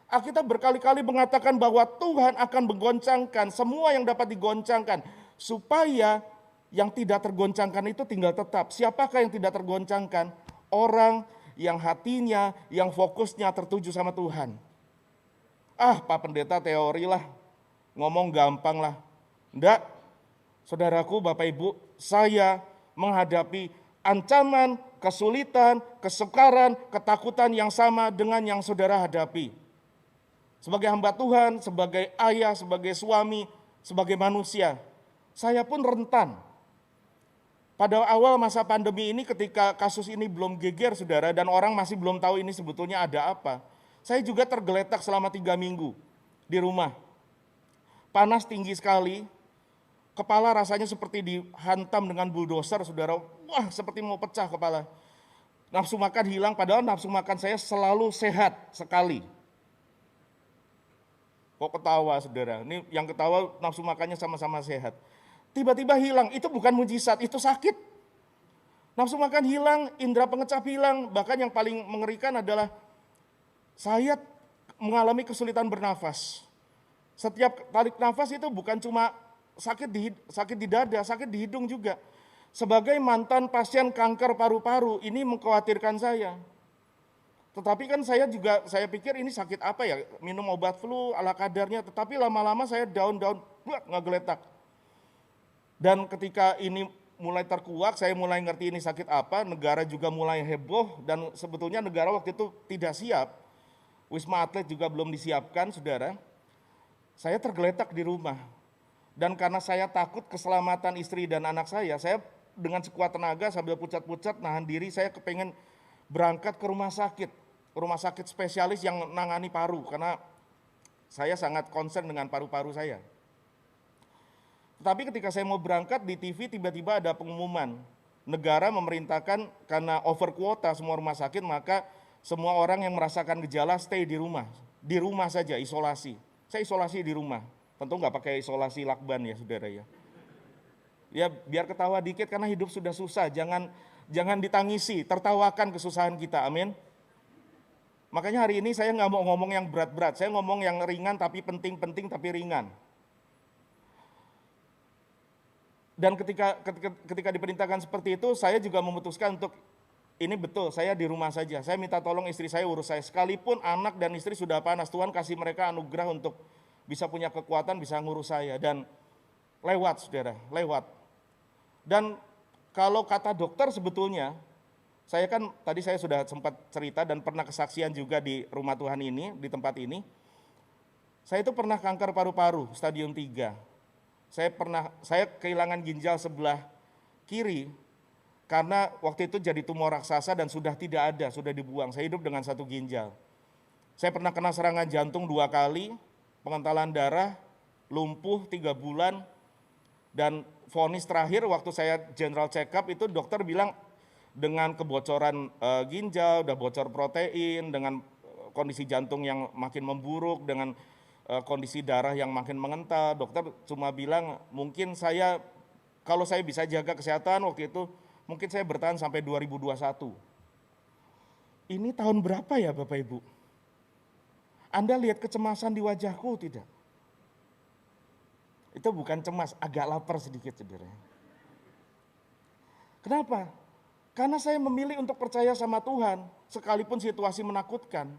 Alkitab berkali-kali mengatakan bahwa Tuhan akan menggoncangkan semua yang dapat digoncangkan, supaya yang tidak tergoncangkan itu tinggal tetap. Siapakah yang tidak tergoncangkan? Orang yang hatinya, yang fokusnya tertuju sama Tuhan. Pak pendeta teori lah, ngomong gampang lah. Enggak, saudaraku, Bapak Ibu, saya menghadapi ancaman, kesulitan, kesukaran, ketakutan yang sama dengan yang saudara hadapi. Sebagai hamba Tuhan, sebagai ayah, sebagai suami, sebagai manusia, saya pun rentan. Pada awal masa pandemi ini ketika kasus ini belum geger saudara dan orang masih belum tahu ini sebetulnya ada apa, saya juga tergeletak selama 3 minggu di rumah. Panas tinggi sekali, kepala rasanya seperti dihantam dengan bulldozer saudara, wah seperti mau pecah kepala. Nafsu makan hilang, padahal nafsu makan saya selalu sehat sekali. Kok ketawa saudara, ini yang ketawa nafsu makannya sama-sama sehat. Tiba-tiba hilang, itu bukan mujizat, itu sakit. Nafsu makan hilang, indera pengecap hilang, bahkan yang paling mengerikan adalah saya mengalami kesulitan bernafas. Setiap tarik nafas itu bukan cuma sakit di dada, sakit di hidung juga. Sebagai mantan pasien kanker paru-paru, ini mengkhawatirkan saya. Tetapi kan saya pikir ini sakit apa ya, minum obat flu ala kadarnya, tetapi lama-lama saya down, ngegeletak. Dan ketika ini mulai terkuak, saya mulai ngerti ini sakit apa, negara juga mulai heboh, dan sebetulnya negara waktu itu tidak siap. Wisma Atlet juga belum disiapkan, saudara. Saya tergeletak di rumah. Dan karena saya takut keselamatan istri dan anak saya dengan sekuat tenaga sambil pucat-pucat nahan diri, saya kepengen berangkat ke rumah sakit spesialis yang nangani paru, karena saya sangat concern dengan paru-paru saya. Tetapi ketika saya mau berangkat di TV tiba-tiba ada pengumuman, negara memerintahkan karena over kuota semua rumah sakit, maka semua orang yang merasakan gejala stay di rumah saja, isolasi. Saya isolasi di rumah, tentu nggak pakai isolasi lakban ya saudara ya. Ya biar ketawa dikit karena hidup sudah susah, jangan ditangisi, tertawakan kesusahan kita, amin. Makanya hari ini saya nggak mau ngomong yang berat-berat, saya ngomong yang ringan tapi penting tapi ringan. Dan ketika diperintahkan seperti itu, saya juga memutuskan untuk ini betul, saya di rumah saja. Saya minta tolong istri saya urus saya. Sekalipun anak dan istri sudah panas, Tuhan kasih mereka anugerah untuk bisa punya kekuatan, bisa ngurus saya. Dan lewat saudara, lewat. Dan kalau kata dokter sebetulnya, saya kan tadi saya sudah sempat cerita dan pernah kesaksian juga di rumah Tuhan ini, di tempat ini. Saya itu pernah kanker paru-paru stadium 3. Saya kehilangan ginjal sebelah kiri karena waktu itu jadi tumor raksasa dan sudah tidak ada, sudah dibuang. Saya hidup dengan 1 ginjal. Saya pernah kena serangan jantung 2 kali, pengentalan darah, lumpuh 3 bulan, dan vonis terakhir waktu saya general check up itu dokter bilang dengan kebocoran ginjal, udah bocor protein, dengan kondisi jantung yang makin memburuk, dengan kondisi darah yang makin mengental, dokter cuma bilang mungkin kalau saya bisa jaga kesehatan waktu itu, mungkin saya bertahan sampai 2021. Ini tahun berapa ya Bapak Ibu? Anda lihat kecemasan di wajahku tidak? Itu bukan cemas, agak lapar sedikit saudara. Kenapa? Karena saya memilih untuk percaya sama Tuhan, sekalipun situasi menakutkan.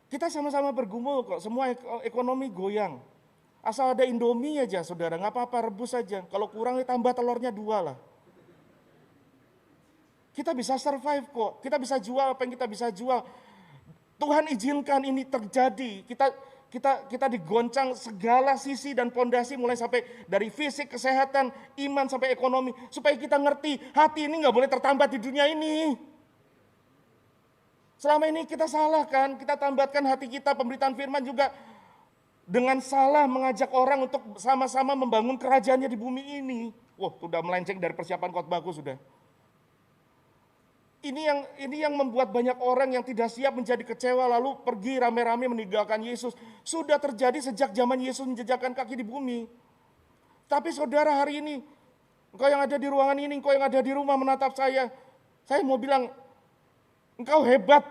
Kita sama-sama bergumul kok, semua ekonomi goyang. Asal ada Indomie aja saudara, nggak apa-apa, rebus aja. Kalau kurang tambah telurnya 2 lah. Kita bisa survive kok, kita bisa jual apa yang kita bisa jual. Tuhan izinkan ini terjadi, kita digoncang segala sisi dan pondasi mulai sampai dari fisik, kesehatan, iman sampai ekonomi. Supaya kita ngerti, hati ini nggak boleh tertambat di dunia ini. Selama ini kita salah kan, kita tambatkan hati kita, pemberitaan firman juga dengan salah mengajak orang untuk sama-sama membangun kerajaannya di bumi ini. Wah, sudah melenceng dari persiapan khotbahku sudah. Ini yang membuat banyak orang yang tidak siap menjadi kecewa lalu pergi rame-rame meninggalkan Yesus. Sudah terjadi sejak zaman Yesus menjejakkan kaki di bumi. Tapi saudara hari ini, engkau yang ada di ruangan ini, engkau yang ada di rumah menatap saya mau bilang, engkau hebat,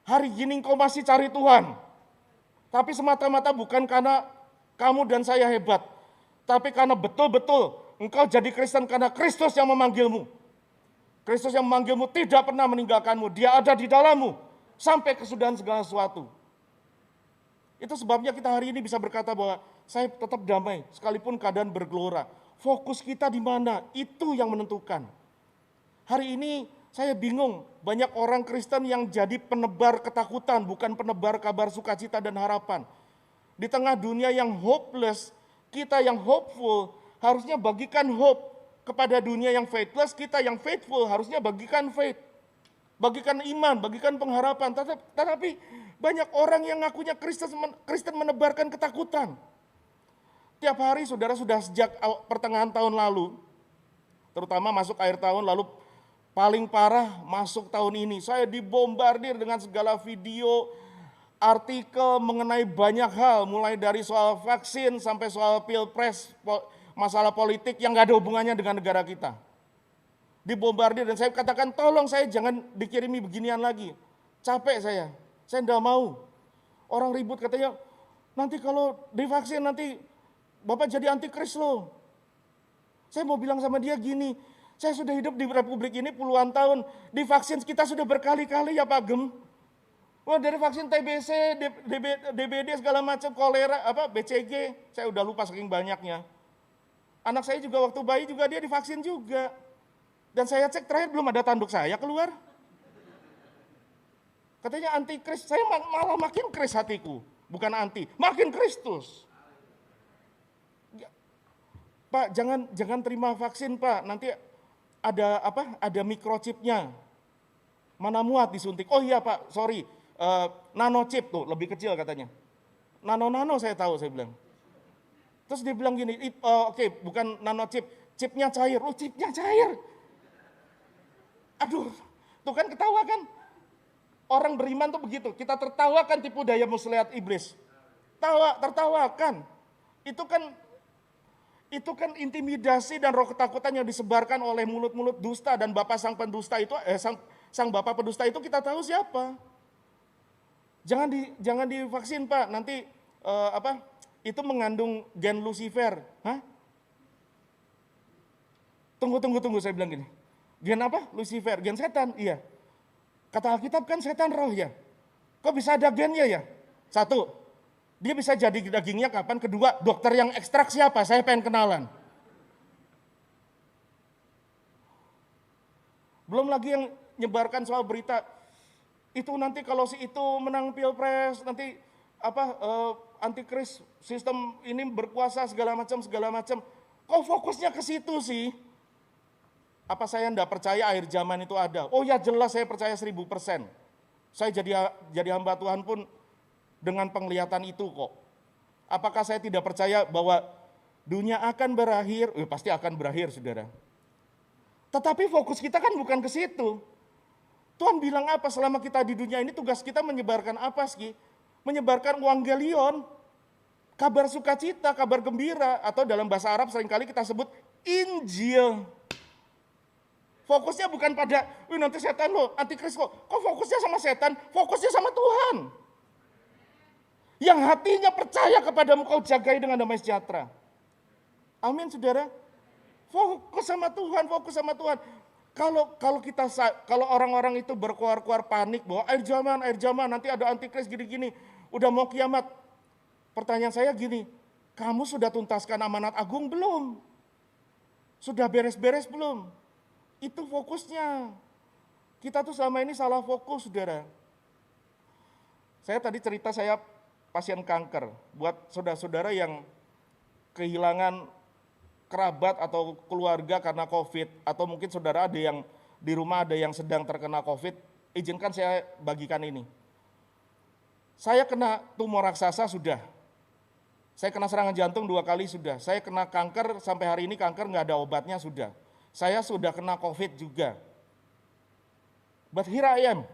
hari gini engkau masih cari Tuhan. Tapi semata-mata bukan karena kamu dan saya hebat, tapi karena betul-betul engkau jadi Kristen karena Kristus yang memanggilmu. Kristus yang memanggilmu tidak pernah meninggalkanmu, Dia ada di dalammu sampai kesudahan segala sesuatu. Itu sebabnya kita hari ini bisa berkata bahwa saya tetap damai sekalipun keadaan bergelora. Fokus kita di mana, itu yang menentukan. Hari ini saya bingung, banyak orang Kristen yang jadi penebar ketakutan, bukan penebar kabar sukacita dan harapan. Di tengah dunia yang hopeless, kita yang hopeful harusnya bagikan hope kepada dunia yang faithless. Kita yang faithful harusnya bagikan faith, bagikan iman, bagikan pengharapan. Tetapi banyak orang yang ngakunya Kristen menebarkan ketakutan. Tiap hari saudara sudah sejak pertengahan tahun lalu, terutama masuk akhir tahun lalu, paling parah masuk tahun ini, saya dibombardir dengan segala video, artikel mengenai banyak hal, mulai dari soal vaksin sampai soal pilpres, masalah politik yang gak ada hubungannya dengan negara kita. Dibombardir dan saya katakan tolong saya jangan dikirimi beginian lagi. Capek saya enggak mau. Orang ribut katanya, nanti kalau divaksin nanti Bapak jadi antikris loh. Saya mau bilang sama dia gini, saya sudah hidup di republik ini puluhan tahun, divaksin kita sudah berkali-kali ya Pak Gem. Wah, dari vaksin TBC, DBD segala macam, kolera, BCG, saya udah lupa saking banyaknya. Anak saya juga waktu bayi juga dia divaksin juga. Dan saya cek terakhir belum ada tanduk saya keluar. Katanya antikris, saya malah makin kris hatiku. Bukan anti, makin Kristus. Pak, jangan terima vaksin Pak, nanti ada microchipnya. Mana muat disuntik. Oh iya Pak, sorry. Nanochip tuh, lebih kecil katanya. Nano saya tahu, saya bilang. Terus dia bilang gini, oke, bukan nanochip, chipnya cair. Oh, chipnya cair. Aduh, tuh kan ketawa kan. Orang beriman tuh begitu, kita tertawakan tipu daya muslihat iblis. Tertawakan. Itu kan intimidasi dan roh ketakutan yang disebarkan oleh mulut-mulut dusta, dan bapak sang pendusta itu sang bapak pendusta itu kita tahu siapa. Jangan divaksin Pak, nanti itu mengandung gen Lucifer. Hah? Tunggu, saya bilang gini. Gen apa? Lucifer, gen setan, iya. Kata Alkitab kan setan roh ya. Kok bisa ada gennya ya? Satu, dia bisa jadi dagingnya kapan? Kedua, dokter yang ekstrak siapa? Saya pengen kenalan. Belum lagi yang nyebarkan soal berita, itu nanti kalau si itu menang pilpres, nanti antikris sistem ini berkuasa segala macam. Kok fokusnya ke situ sih? Apa saya enggak percaya akhir zaman itu ada? Oh ya jelas saya percaya 1000%. Saya jadi hamba Tuhan pun dengan penglihatan itu kok. Apakah saya tidak percaya bahwa dunia akan berakhir? Pasti akan berakhir, saudara. Tetapi fokus kita kan bukan ke situ. Tuhan bilang apa selama kita di dunia ini, tugas kita menyebarkan apa sih? Menyebarkan evangelion, kabar sukacita, kabar gembira, atau dalam bahasa Arab seringkali kita sebut Injil. Fokusnya bukan pada, nanti setan loh, antikris kok. Kok fokusnya sama setan? Fokusnya sama Tuhan. Yang hatinya percaya kepadamu kau jagai dengan damai sejahtera. Amin, saudara. Fokus sama Tuhan. Kalau orang-orang itu berkuar-kuar panik bahwa akhir zaman nanti ada antikris gini-gini, udah mau kiamat. Pertanyaan saya gini, kamu sudah tuntaskan amanat agung belum? Sudah beres-beres belum? Itu fokusnya. Kita tuh selama ini salah fokus, saudara. Saya tadi cerita saya pasien kanker. Buat saudara-saudara yang kehilangan kerabat atau keluarga karena COVID, atau mungkin saudara ada yang di rumah ada yang sedang terkena COVID, izinkan saya bagikan ini. Saya kena tumor raksasa sudah. Saya kena serangan jantung 2 kali sudah. Saya kena kanker sampai hari ini kanker nggak ada obatnya sudah. Saya sudah kena COVID juga. But here I am.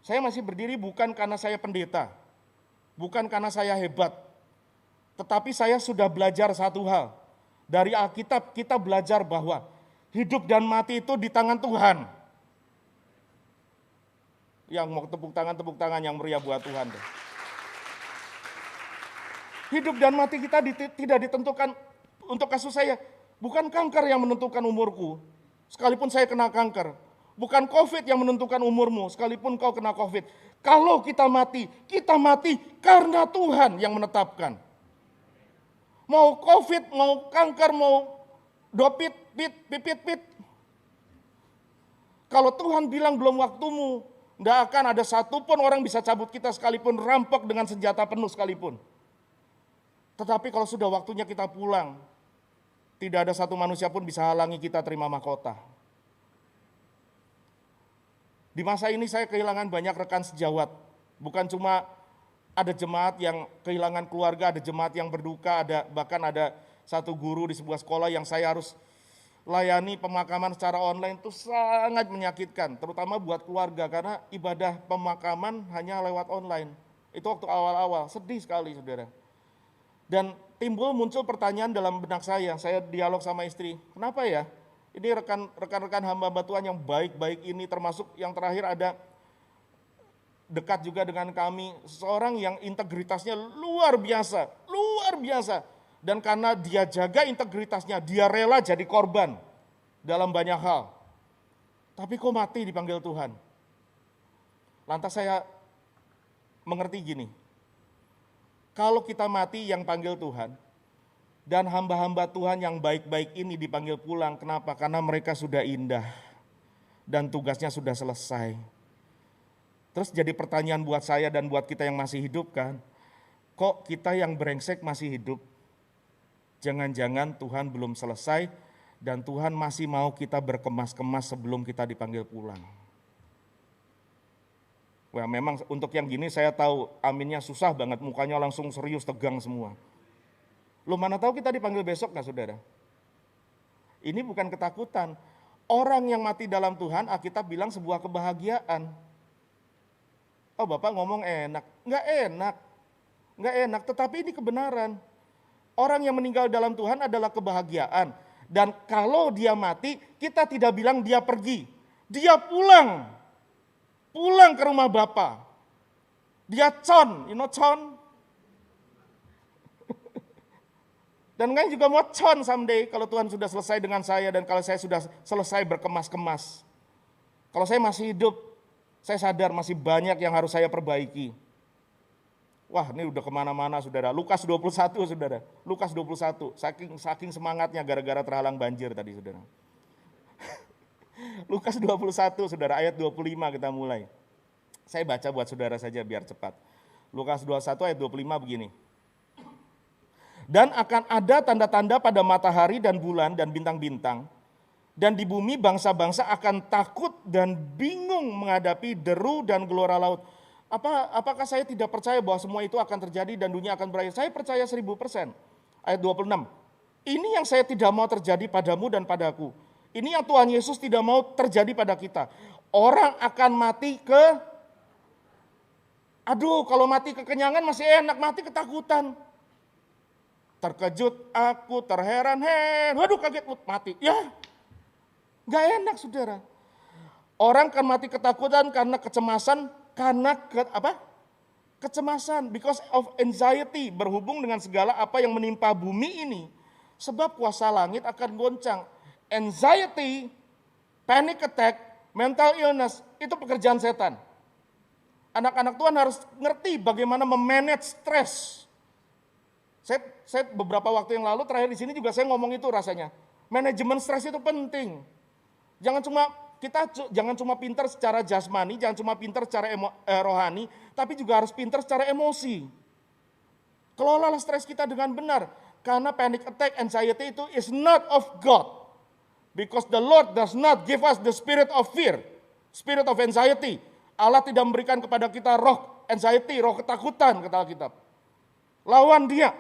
Saya masih berdiri bukan karena saya pendeta. Bukan karena saya hebat. Tetapi saya sudah belajar satu hal. Dari Alkitab kita belajar bahwa hidup dan mati itu di tangan Tuhan. Yang mau tepuk tangan yang meriah buat Tuhan deh. Hidup dan mati kita tidak ditentukan, untuk kasus saya, bukan kanker yang menentukan umurku, sekalipun saya kena kanker. Bukan COVID yang menentukan umurmu, sekalipun kau kena COVID. Kalau kita mati karena Tuhan yang menetapkan. Mau COVID, mau kanker, mau pipit. Kalau Tuhan bilang belum waktumu, tidak akan ada satupun orang bisa cabut kita sekalipun rampok dengan senjata penuh sekalipun. Tetapi kalau sudah waktunya kita pulang, tidak ada satu manusia pun bisa halangi kita terima mahkota. Di masa ini saya kehilangan banyak rekan sejawat. Bukan cuma ada jemaat yang kehilangan keluarga, ada jemaat yang berduka, bahkan ada satu guru di sebuah sekolah yang saya harus layani pemakaman secara online. Itu sangat menyakitkan, terutama buat keluarga, karena ibadah pemakaman hanya lewat online. Itu waktu awal-awal, sedih sekali, saudara. Dan muncul pertanyaan dalam benak saya dialog sama istri, kenapa ya? Ini rekan-rekan hamba Tuhan yang baik-baik ini, termasuk yang terakhir ada dekat juga dengan kami, seorang yang integritasnya luar biasa. Dan karena dia jaga integritasnya, dia rela jadi korban dalam banyak hal. Tapi kok mati dipanggil Tuhan? Lantas saya mengerti gini, kalau kita mati yang panggil Tuhan, dan hamba-hamba Tuhan yang baik-baik ini dipanggil pulang, kenapa? Karena mereka sudah indah, dan tugasnya sudah selesai. Terus jadi pertanyaan buat saya dan buat kita yang masih hidup kan, kok kita yang brengsek masih hidup? Jangan-jangan Tuhan belum selesai, dan Tuhan masih mau kita berkemas-kemas sebelum kita dipanggil pulang. Wah, memang untuk yang gini saya tahu aminnya susah banget, mukanya langsung serius, tegang semua. Lu mana tahu kita dipanggil besok nggak, saudara? Ini bukan ketakutan. Orang yang mati dalam Tuhan, Alkitab bilang sebuah kebahagiaan. Oh, Bapak ngomong enak. Nggak enak, tetapi ini kebenaran. Orang yang meninggal dalam Tuhan adalah kebahagiaan. Dan kalau dia mati, kita tidak bilang dia pergi. Dia pulang ke rumah Bapa. Dia con, con. Dan kan juga mau con someday kalau Tuhan sudah selesai dengan saya dan kalau saya sudah selesai berkemas-kemas. Kalau saya masih hidup, saya sadar masih banyak yang harus saya perbaiki. Wah, ini udah kemana-mana saudara. Lukas 21 saudara. Lukas 21. Saking semangatnya gara-gara terhalang banjir tadi saudara. Lukas 21 saudara, ayat 25 kita mulai. Saya baca buat saudara saja biar cepat. Lukas 21 ayat 25 begini. Dan akan ada tanda-tanda pada matahari dan bulan dan bintang-bintang. Dan di bumi bangsa-bangsa akan takut dan bingung menghadapi deru dan gelora laut. Apakah saya tidak percaya bahwa semua itu akan terjadi dan dunia akan berakhir? Saya percaya 1000%. Ayat 26. Ini yang saya tidak mau terjadi padamu dan padaku. Ini yang Tuhan Yesus tidak mau terjadi pada kita. Orang akan mati kalau mati kekenyangan masih enak, mati ketakutan. Terkejut aku, terheran-heran, waduh kaget, mati. Ya, gak enak saudara. Orang akan mati ketakutan karena kecemasan, kecemasan, because of anxiety, berhubung dengan segala apa yang menimpa bumi ini. Sebab kuasa langit akan goncang. Anxiety, panic attack, mental illness, itu pekerjaan setan. Anak-anak Tuhan harus ngerti bagaimana memanage stres. Saya beberapa waktu yang lalu terakhir di sini juga saya ngomong itu rasanya. Manajemen stres itu penting. Jangan cuma pintar secara jasmani, jangan cuma pintar secara rohani, tapi juga harus pintar secara emosi. Kelolalah stres kita dengan benar. Karena panic attack, anxiety itu is not of God. Because the Lord does not give us the spirit of fear, spirit of anxiety. Allah tidak memberikan kepada kita roh anxiety, roh ketakutan, kata Alkitab. Lawan dia.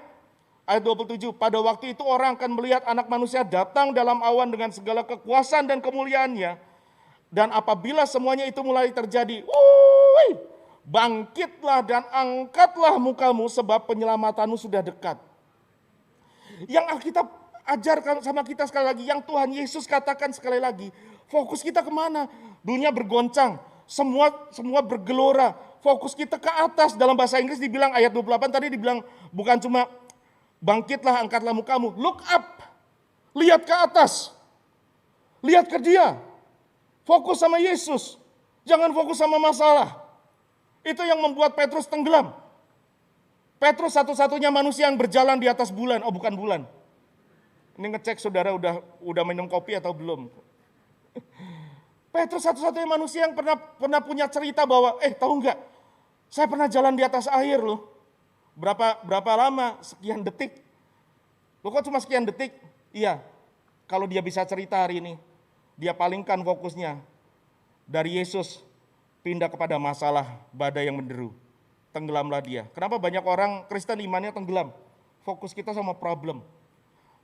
Ayat 27, pada waktu itu orang akan melihat anak manusia datang dalam awan dengan segala kekuasaan dan kemuliaannya. Dan apabila semuanya itu mulai terjadi, bangkitlah dan angkatlah mukamu sebab penyelamatanmu sudah dekat. Yang Alkitab ajarkan sama kita sekali lagi, yang Tuhan Yesus katakan sekali lagi, fokus kita kemana? Dunia bergoncang, semua bergelora, fokus kita ke atas. Dalam bahasa Inggris dibilang ayat 28 tadi dibilang bukan cuma bangkitlah, angkatlah mukamu. Look up. Lihat ke atas. Lihat ke dia. Fokus sama Yesus. Jangan fokus sama masalah. Itu yang membuat Petrus tenggelam. Petrus satu-satunya manusia yang berjalan di atas bulan. Oh, bukan bulan. Ini ngecek saudara udah minum kopi atau belum. Petrus satu-satunya manusia yang pernah punya cerita bahwa, tahu nggak? Saya pernah jalan di atas air loh. Berapa lama? Sekian detik. Loh kok cuma sekian detik? Iya, kalau dia bisa cerita hari ini, dia palingkan fokusnya dari Yesus, pindah kepada masalah badai yang menderu. Tenggelamlah dia. Kenapa banyak orang Kristen imannya tenggelam? Fokus kita sama problem.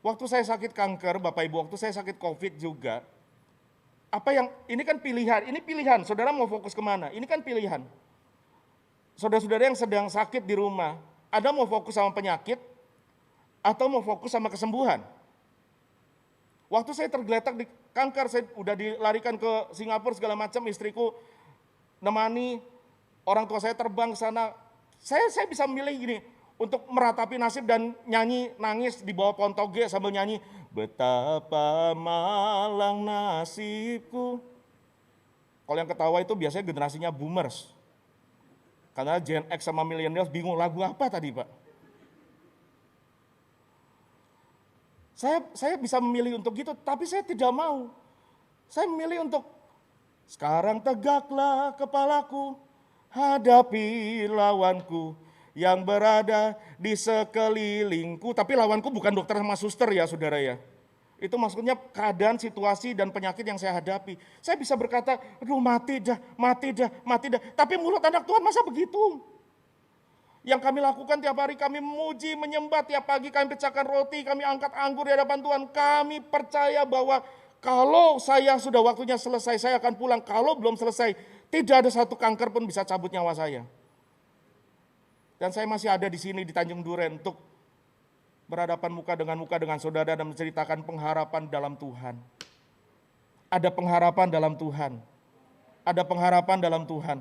Waktu saya sakit kanker, Bapak Ibu, waktu saya sakit COVID juga, ini kan pilihan, saudara mau fokus kemana? Ini kan pilihan. Saudara-saudara yang sedang sakit di rumah, ada mau fokus sama penyakit atau mau fokus sama kesembuhan? Waktu saya tergeletak di kanker, saya udah dilarikan ke Singapura segala macam, istriku nemani, orang tua saya terbang ke sana. Saya bisa memilih gini, untuk meratapi nasib dan nyanyi, nangis di bawah pohon toge sambil nyanyi, betapa malang nasibku. Kalau yang ketawa itu biasanya generasinya boomers. Karena Gen X sama millennials bingung lagu apa tadi Pak. Saya bisa memilih untuk gitu, tapi saya tidak mau. Saya memilih untuk, sekarang tegaklah kepalaku, hadapi lawanku yang berada di sekelilingku. Tapi lawanku bukan dokter sama suster ya saudara ya. Itu maksudnya keadaan, situasi, dan penyakit yang saya hadapi. Saya bisa berkata, aduh mati dah. Tapi mulut anak Tuhan masa begitu? Yang kami lakukan tiap hari, kami memuji, menyembah, tiap pagi kami pecahkan roti, kami angkat anggur di hadapan Tuhan. Kami percaya bahwa kalau saya sudah waktunya selesai, saya akan pulang. Kalau belum selesai, tidak ada satu kanker pun bisa cabut nyawa saya. Dan saya masih ada di sini di Tanjung Duren untuk berhadapan muka dengan saudara dan menceritakan pengharapan dalam Tuhan. Ada pengharapan dalam Tuhan. Ada pengharapan dalam Tuhan.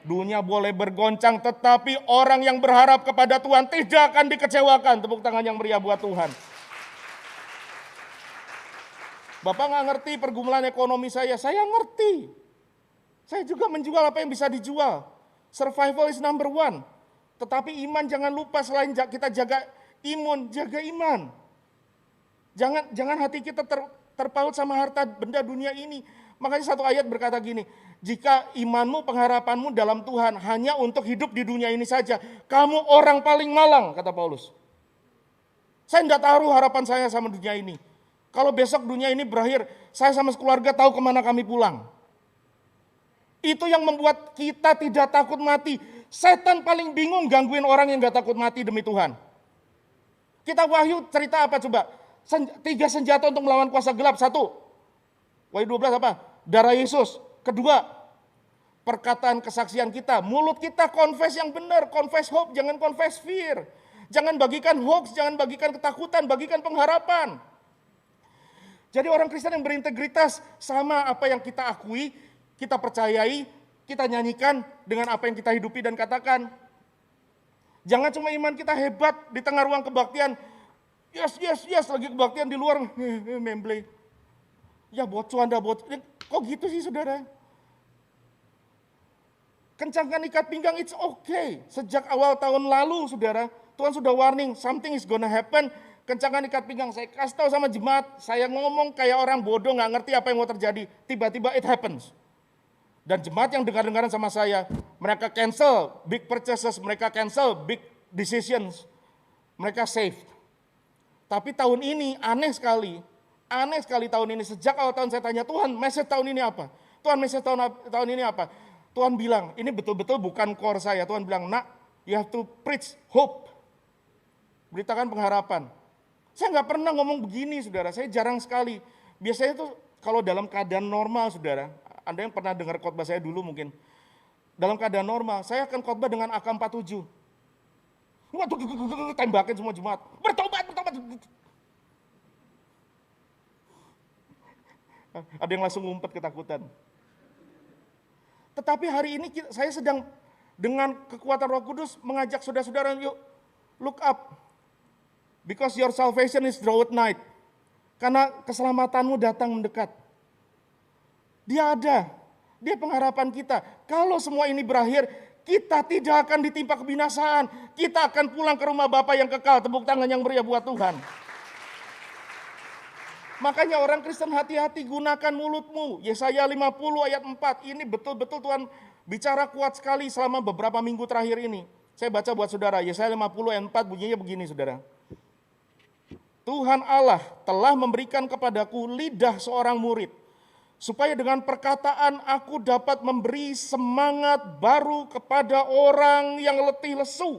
Dunia boleh bergoncang, tetapi orang yang berharap kepada Tuhan tidak akan dikecewakan. Tepuk tangan yang meriah buat Tuhan. Bapak nggak ngerti pergumulan ekonomi saya ngerti. Saya juga menjual apa yang bisa dijual. Survival is number one. Tetapi iman jangan lupa, selain kita jaga imun, jaga iman. Jangan hati kita terpaut sama harta benda dunia ini. Makanya satu ayat berkata gini, jika imanmu, pengharapanmu dalam Tuhan hanya untuk hidup di dunia ini saja, kamu orang paling malang, kata Paulus. Saya tidak taruh harapan saya sama dunia ini. Kalau besok dunia ini berakhir, saya sama keluarga tahu kemana kami pulang. Itu yang membuat kita tidak takut mati. Setan paling bingung gangguin orang yang gak takut mati demi Tuhan. Kita Wahyu cerita apa coba? 3 senjata untuk melawan kuasa gelap. 1, Wahyu 12 apa? Darah Yesus. 2, perkataan kesaksian kita. Mulut kita confess yang benar. Confess hope, jangan confess fear. Jangan bagikan hoax, jangan bagikan ketakutan, bagikan pengharapan. Jadi orang Kristen yang berintegritas sama apa yang kita akui, kita percayai, kita nyanyikan dengan apa yang kita hidupi dan katakan. Jangan cuma iman kita hebat di tengah ruang kebaktian. Yes, lagi kebaktian di luar, memble. Ya bocuanda. Kok gitu sih saudara? Kencangkan ikat pinggang, it's okay. Sejak awal tahun lalu saudara, Tuhan sudah warning, something is gonna happen. Kencangkan ikat pinggang, saya kasih tahu sama jemaat, saya ngomong kayak orang bodoh gak ngerti apa yang mau terjadi. Tiba-tiba it happens. Dan jemaat yang dengar-dengaran sama saya, mereka cancel big purchases, mereka cancel big decisions. Mereka save. Tapi tahun ini aneh sekali tahun ini. Sejak awal tahun saya tanya, Tuhan message tahun ini apa? Tuhan message tahun ini apa? Tuhan bilang, ini betul-betul bukan core saya. Tuhan bilang, nak, you have to preach hope. Beritakan pengharapan. Saya nggak pernah ngomong begini, saudara. Saya jarang sekali. Biasanya itu kalau dalam keadaan normal, saudara. Anda yang pernah dengar khotbah saya dulu mungkin. Dalam keadaan normal, saya akan khotbah dengan AK-47. Waduh, tembakin semua jemaat. Bertobat. Ada yang langsung ngumpet ketakutan. Tetapi hari ini saya sedang dengan kekuatan Roh Kudus mengajak saudara-saudara, yuk look up. Because your salvation is draweth nigh. Karena keselamatanmu datang mendekat. Dia ada. Dia pengharapan kita. Kalau semua ini berakhir, kita tidak akan ditimpa kebinasaan. Kita akan pulang ke rumah Bapa yang kekal. Tepuk tangan yang meriah buat Tuhan. Makanya orang Kristen hati-hati, gunakan mulutmu. Yesaya 50 ayat 4. Ini betul-betul Tuhan bicara kuat sekali selama beberapa minggu terakhir ini. Saya baca buat saudara. Yesaya 50 ayat 4 bunyinya begini saudara. Tuhan Allah telah memberikan kepadaku lidah seorang murid, supaya dengan perkataan aku dapat memberi semangat baru kepada orang yang letih lesu.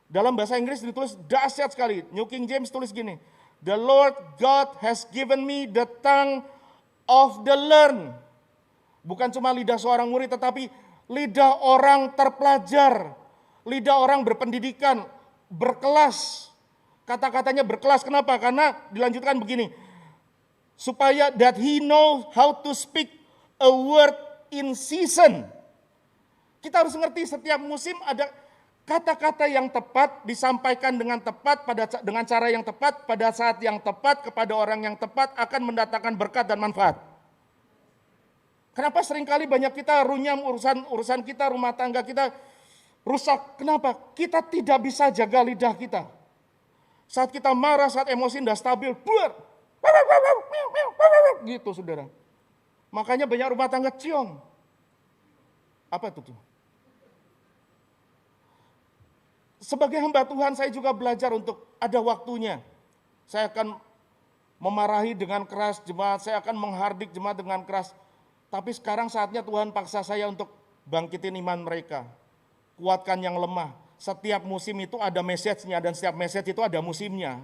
Dalam bahasa Inggris ditulis dahsyat sekali. New King James tulis gini, the Lord God has given me the tongue of the learned. Bukan cuma lidah seorang murid, tetapi lidah orang terpelajar, lidah orang berpendidikan, berkelas. Kata-katanya berkelas, kenapa? Karena dilanjutkan begini, supaya that he know how to speak a word in season. Kita harus ngerti setiap musim ada kata-kata yang tepat, disampaikan dengan tepat, dengan cara yang tepat, pada saat yang tepat, kepada orang yang tepat, akan mendatangkan berkat dan manfaat. Kenapa seringkali banyak kita runyam urusan kita, rumah tangga kita rusak? Kenapa? Kita tidak bisa jaga lidah kita. Saat kita marah, saat emosi tidak stabil, buar, gitu saudara. Makanya banyak rumah tangga ciong. Apa itu tuh? Sebagai hamba Tuhan saya juga belajar untuk ada waktunya. Saya akan memarahi dengan keras jemaat, saya akan menghardik jemaat dengan keras. Tapi sekarang saatnya Tuhan paksa saya untuk bangkitin iman mereka. Kuatkan yang lemah. Setiap musim itu ada message-nya dan setiap message itu ada musimnya.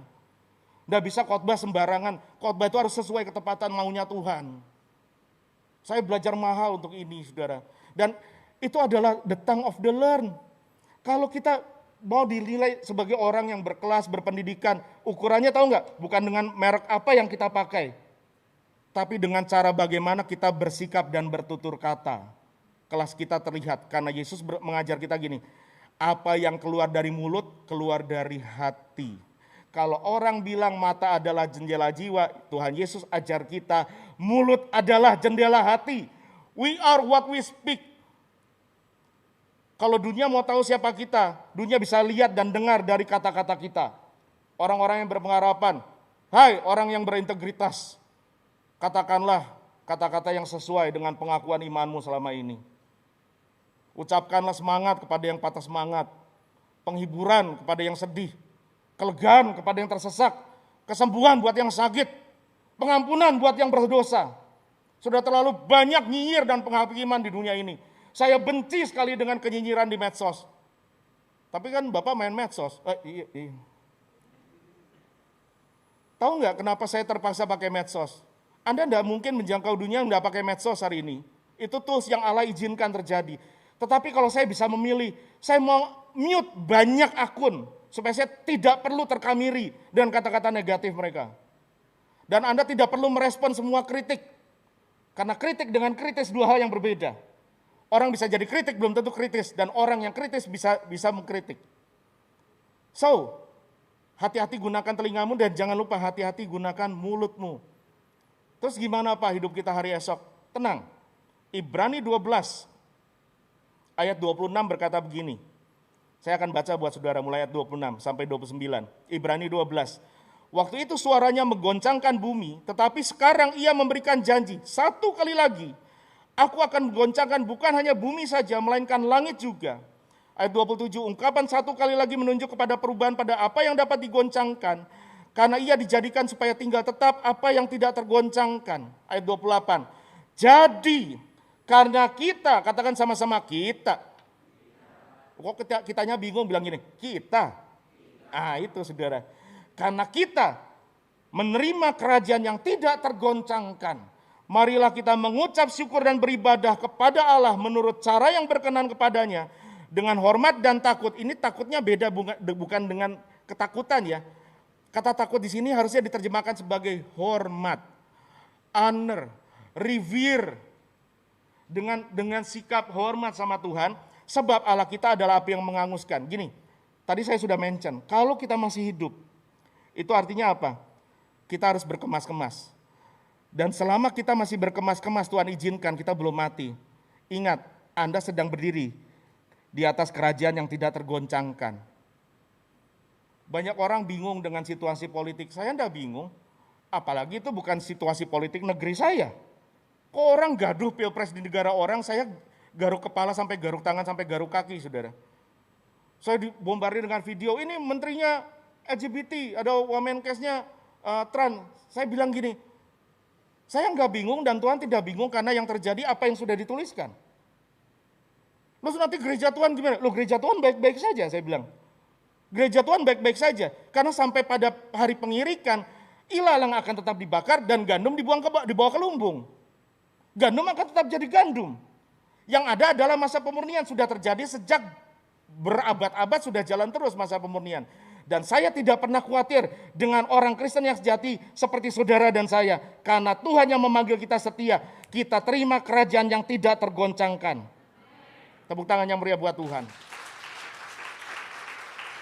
Nggak bisa khotbah sembarangan. Khotbah itu harus sesuai ketepatan maunya Tuhan. Saya belajar mahal untuk ini, saudara. Dan itu adalah the tongue of the learned. Kalau kita mau dinilai sebagai orang yang berkelas, berpendidikan, ukurannya tahu nggak? Bukan dengan merek apa yang kita pakai, tapi dengan cara bagaimana kita bersikap dan bertutur kata. Kelas kita terlihat, karena Yesus mengajar kita gini, apa yang keluar dari mulut, keluar dari hati. Kalau orang bilang mata adalah jendela jiwa, Tuhan Yesus ajar kita, mulut adalah jendela hati. We are what we speak. Kalau dunia mau tahu siapa kita, dunia bisa lihat dan dengar dari kata-kata kita. Orang-orang yang berpengharapan, hai orang yang berintegritas, katakanlah kata-kata yang sesuai dengan pengakuan imanmu selama ini. Ucapkanlah semangat kepada yang patah semangat, penghiburan kepada yang sedih, kelegaan kepada yang tersesat, kesembuhan buat yang sakit, pengampunan buat yang berdosa. Sudah terlalu banyak nyinyir dan penghakiman di dunia ini. Saya benci sekali dengan kenyinyiran di medsos. Tapi kan Bapak main medsos. Iya. Tahu nggak kenapa saya terpaksa pakai medsos? Anda tidak mungkin menjangkau dunia yang tidak pakai medsos hari ini. Itu tools yang Allah izinkan terjadi. Tetapi kalau saya bisa memilih, saya mau mute banyak akun supaya saya tidak perlu terkamiri dengan kata-kata negatif mereka. Dan Anda tidak perlu merespon semua kritik. Karena kritik dengan kritis dua hal yang berbeda. Orang bisa jadi kritik belum tentu kritis, dan orang yang kritis bisa mengkritik. So, hati-hati gunakan telingamu dan jangan lupa hati-hati gunakan mulutmu. Terus gimana Pak hidup kita hari esok? Tenang. Ibrani 12 ayat 26 berkata begini. Saya akan baca buat saudara mulai ayat 26 sampai 29. Ibrani 12. Waktu itu suaranya menggoncangkan bumi, tetapi sekarang ia memberikan janji. Satu kali lagi, aku akan menggoncangkan bukan hanya bumi saja, melainkan langit juga. Ayat 27, ungkapan satu kali lagi menunjuk kepada perubahan pada apa yang dapat digoncangkan, karena ia dijadikan supaya tinggal tetap apa yang tidak tergoncangkan. Ayat 28, jadi karena kita, katakan sama-sama kita. Kok kitanya bingung bilang gini, kita. Itu saudara. Karena kita menerima kerajaan yang tidak tergoncangkan, marilah kita mengucap syukur dan beribadah kepada Allah menurut cara yang berkenan kepadanya, dengan hormat dan takut. Ini takutnya beda, bukan dengan ketakutan ya. Kata takut di sini harusnya diterjemahkan sebagai hormat, honor, revere, dengan sikap hormat sama Tuhan, sebab Allah kita adalah api yang menghanguskan. Gini, tadi saya sudah mention, kalau kita masih hidup, itu artinya apa? Kita harus berkemas-kemas. Dan selama kita masih berkemas-kemas, Tuhan izinkan kita belum mati. Ingat, Anda sedang berdiri di atas kerajaan yang tidak tergoncangkan. Banyak orang bingung dengan situasi politik. Saya enggak bingung, apalagi itu bukan situasi politik negeri saya. Kok orang gaduh pilpres di negara orang, saya garuk kepala sampai garuk tangan sampai garuk kaki, saudara. Saya dibombardir dengan video, ini menterinya LGBT, ada Wamenkesnya trans. Saya bilang gini, saya enggak bingung dan Tuhan tidak bingung karena yang terjadi apa yang sudah dituliskan. Lalu nanti gereja Tuhan gimana? Loh gereja Tuhan baik-baik saja, saya bilang. Gereja Tuhan baik-baik saja, karena sampai pada hari pengirikan, ilalang akan tetap dibakar dan gandum dibawa ke lumbung. Gandum akan tetap jadi gandum. Yang ada adalah masa pemurnian, sudah terjadi sejak berabad-abad, sudah jalan terus masa pemurnian. Dan saya tidak pernah khawatir dengan orang Kristen yang sejati seperti saudara dan saya. Karena Tuhan yang memanggil kita setia, kita terima kerajaan yang tidak tergoncangkan. Tepuk tangan yang meriah buat Tuhan.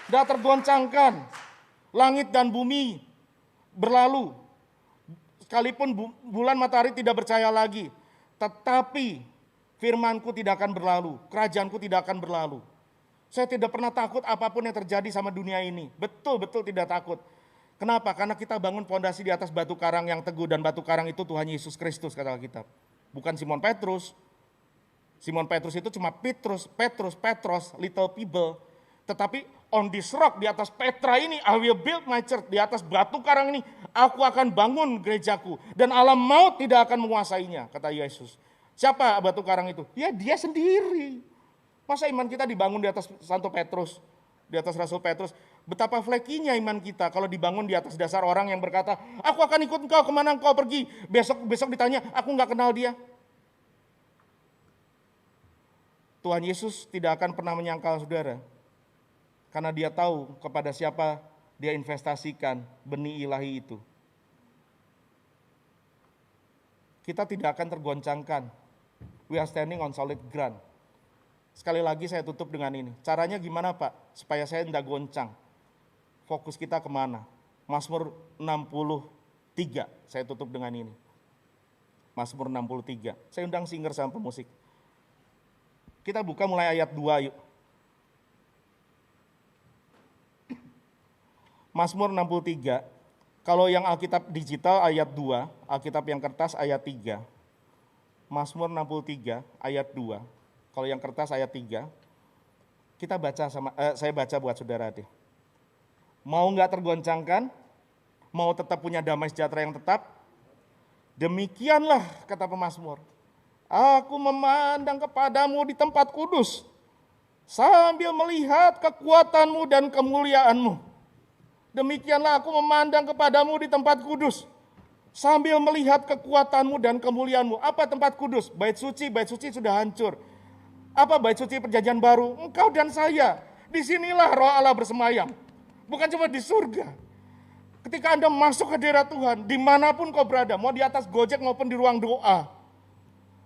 Tidak tergoncangkan, langit dan bumi berlalu. Sekalipun bulan matahari tidak bercahaya lagi, tetapi firman-Ku tidak akan berlalu, kerajaan-Ku tidak akan berlalu. Saya tidak pernah takut apapun yang terjadi sama dunia ini. Betul-betul tidak takut. Kenapa? Karena kita bangun fondasi di atas batu karang yang teguh, dan batu karang itu Tuhan Yesus Kristus, kata Alkitab. Bukan Simon Petrus. Simon Petrus itu cuma Petros, little people. Tetapi on this rock, di atas Petra ini, I will build my church. Di atas batu karang ini, aku akan bangun gerejaku. Dan alam maut tidak akan menguasainya, kata Yesus. Siapa batu karang itu? Ya dia sendiri. Masa iman kita dibangun di atas Santo Petrus, di atas Rasul Petrus? Betapa flekinya iman kita kalau dibangun di atas dasar orang yang berkata, aku akan ikut engkau kemana engkau pergi. Besok ditanya, aku nggak kenal dia. Tuhan Yesus tidak akan pernah menyangkal saudara. Karena dia tahu kepada siapa dia investasikan benih ilahi itu. Kita tidak akan tergoncangkan. We are standing on solid ground. Sekali lagi saya tutup dengan ini. Caranya gimana Pak? Supaya saya tidak goncang. Fokus kita kemana? Mazmur 63, saya tutup dengan ini. Mazmur 63, saya undang singer sama pemusik. Kita buka mulai ayat 2 yuk. Mazmur 63, kalau yang Alkitab digital ayat 2, Alkitab yang kertas ayat 3. Mazmur 63 ayat 2, kalau yang kertas ayat 3. Kita baca saya baca buat saudara deh. Mau nggak tergoncangkan? Mau tetap punya damai sejahtera yang tetap? Demikianlah kata pemazmur, aku memandang kepadamu di tempat kudus, sambil melihat kekuatanmu dan kemuliaanmu. Demikianlah aku memandang kepadamu di tempat kudus, sambil melihat kekuatanmu dan kemuliaanmu. Apa tempat kudus? Bait suci sudah hancur. Apa bait suci perjanjian baru? Engkau dan saya. Disinilah roh Allah bersemayam. Bukan cuma di surga. Ketika Anda masuk ke hadirat Tuhan, dimanapun kau berada, mau di atas Gojek maupun di ruang doa,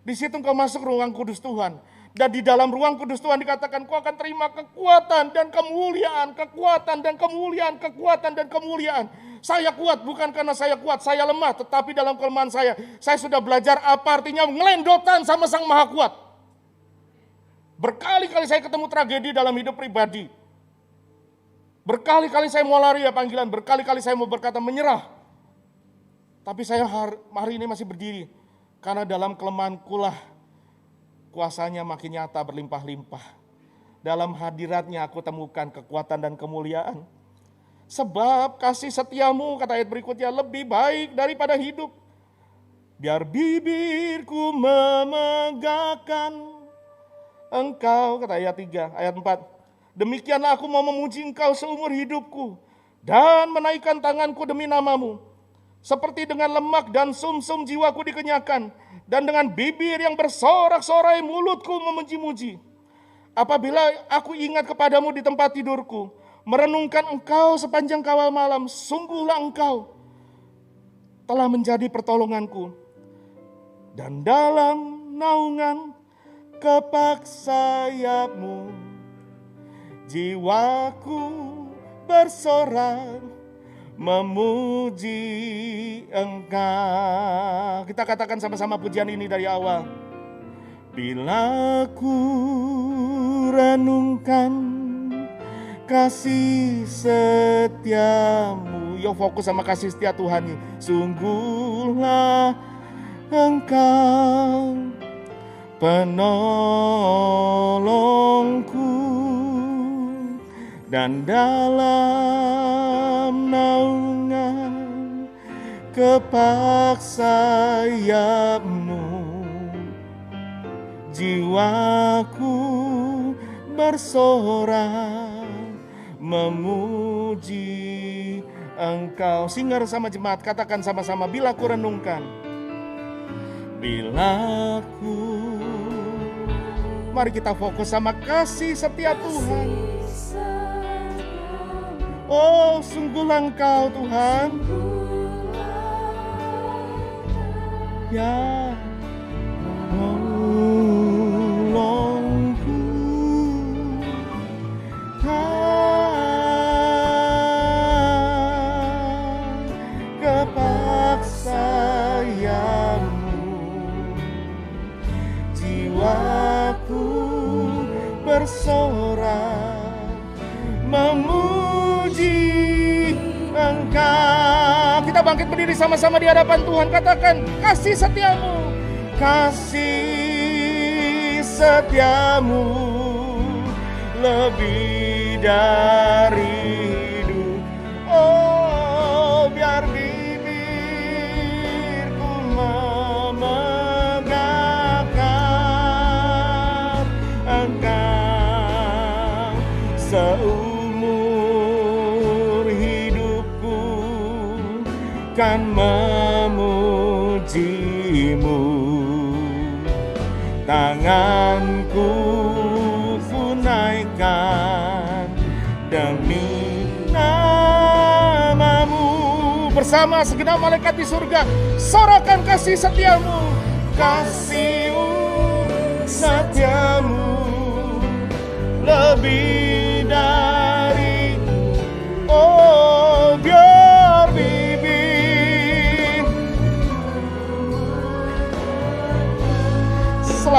di situ kau masuk ruang kudus Tuhan. Dan di dalam ruang kudus Tuhan dikatakan, kau akan terima kekuatan dan kemuliaan, kekuatan dan kemuliaan, kekuatan dan kemuliaan. Saya kuat bukan karena saya kuat, saya lemah, tetapi dalam kelemahan saya sudah belajar apa artinya ngelendotan sama Sang Maha Kuat. Berkali-kali saya ketemu tragedi dalam hidup pribadi. Berkali-kali saya mau lari ya panggilan, berkali-kali saya mau berkata menyerah. Tapi saya hari ini masih berdiri, karena dalam kelemahanku lah kuasanya makin nyata berlimpah-limpah. Dalam hadiratnya aku temukan kekuatan dan kemuliaan. Sebab kasih setiamu, kata ayat berikutnya, lebih baik daripada hidup. Biar bibirku memegahkan Engkau, kata ayat 3, ayat 4. Demikianlah aku mau memuji Engkau seumur hidupku dan menaikkan tanganku demi namamu. Seperti dengan lemak dan sumsum jiwaku dikenyahkan, dan dengan bibir yang bersorak-sorai mulutku memuji-muji. Apabila aku ingat kepadamu di tempat tidurku, merenungkan Engkau sepanjang kawal malam, sungguhlah Engkau telah menjadi pertolonganku. Dan dalam naungan kepak sayapmu, jiwaku bersorak memuji Engkau. Kita katakan sama-sama pujian ini dari awal. Bila ku renungkan kasih setiamu. Yo fokus sama kasih setia Tuhan nih. Sungguhlah Engkau penolongku, dan dalam naungan kepak sayapmu, jiwaku bersorak memuji Engkau. Singer sama jemaat, katakan sama-sama, bila ku renungkan, bila ku. Mari kita fokus sama kasih setia Tuhan. Oh, sungguhlah Engkau Tuhan, ya menolongku, kepak sayapmu, jiwaku bersorak memuji Engkau. Kita bangkit berdiri sama-sama di hadapan Tuhan. Katakan, kasih setiamu, kasih setiamu lebih dari hidup. Oh, biar bibirku memegahkan Engkau seumur hidupku, kan memujimu. Tanganku ku naikkan demi namamu. Bersama segenap malaikat di surga, sorakan kasih setiamu, kasih setiamu lebih dari, oh biar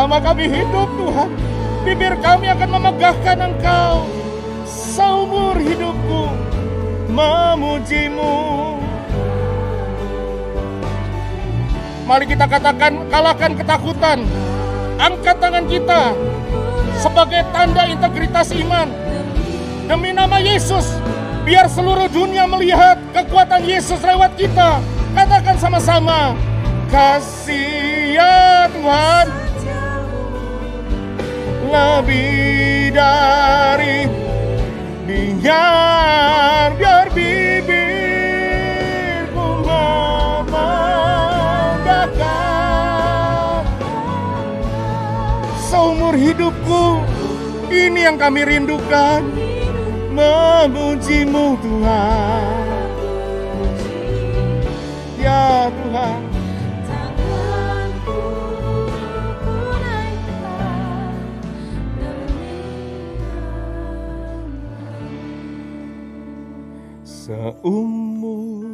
selama kami hidup Tuhan, bibir kami akan memegahkan Engkau seumur hidupku, memuji-Mu. Mari kita katakan, kalahkan ketakutan. Angkat tangan kita sebagai tanda integritas iman. Demi nama Yesus, biar seluruh dunia melihat kekuatan Yesus lewat kita. Katakan sama-sama, kasih ya Tuhan lebih dari biar bibirku memegahkan. Seumur hidupku ini yang kami rindukan, memuji-Mu Tuhan. Ya Tuhan, seumur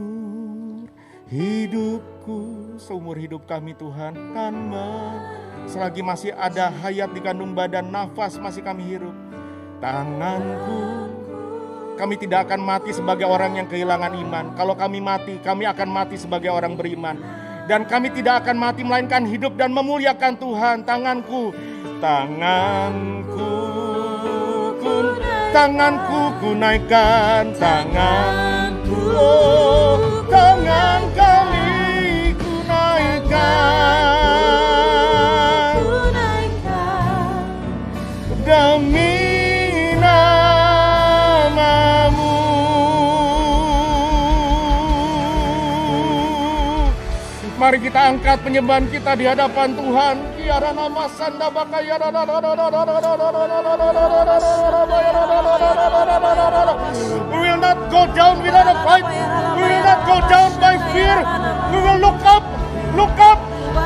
hidupku, seumur hidup kami Tuhan, kan selagi masih ada hayat di kandung badan, nafas masih kami hirup, tanganku, kami tidak akan mati sebagai orang yang kehilangan iman. Kalau kami mati, kami akan mati sebagai orang beriman. Dan kami tidak akan mati melainkan hidup dan memuliakan Tuhan. Tanganku ku naikkan, tanganku, tangan kami ku naikkan, demi nama-Mu. Mari kita angkat penyembahan kita di hadapan Tuhan. Kiara nama sanda bakaya. We will not go down without a fight. We will not go down by fear. We will look up, look up,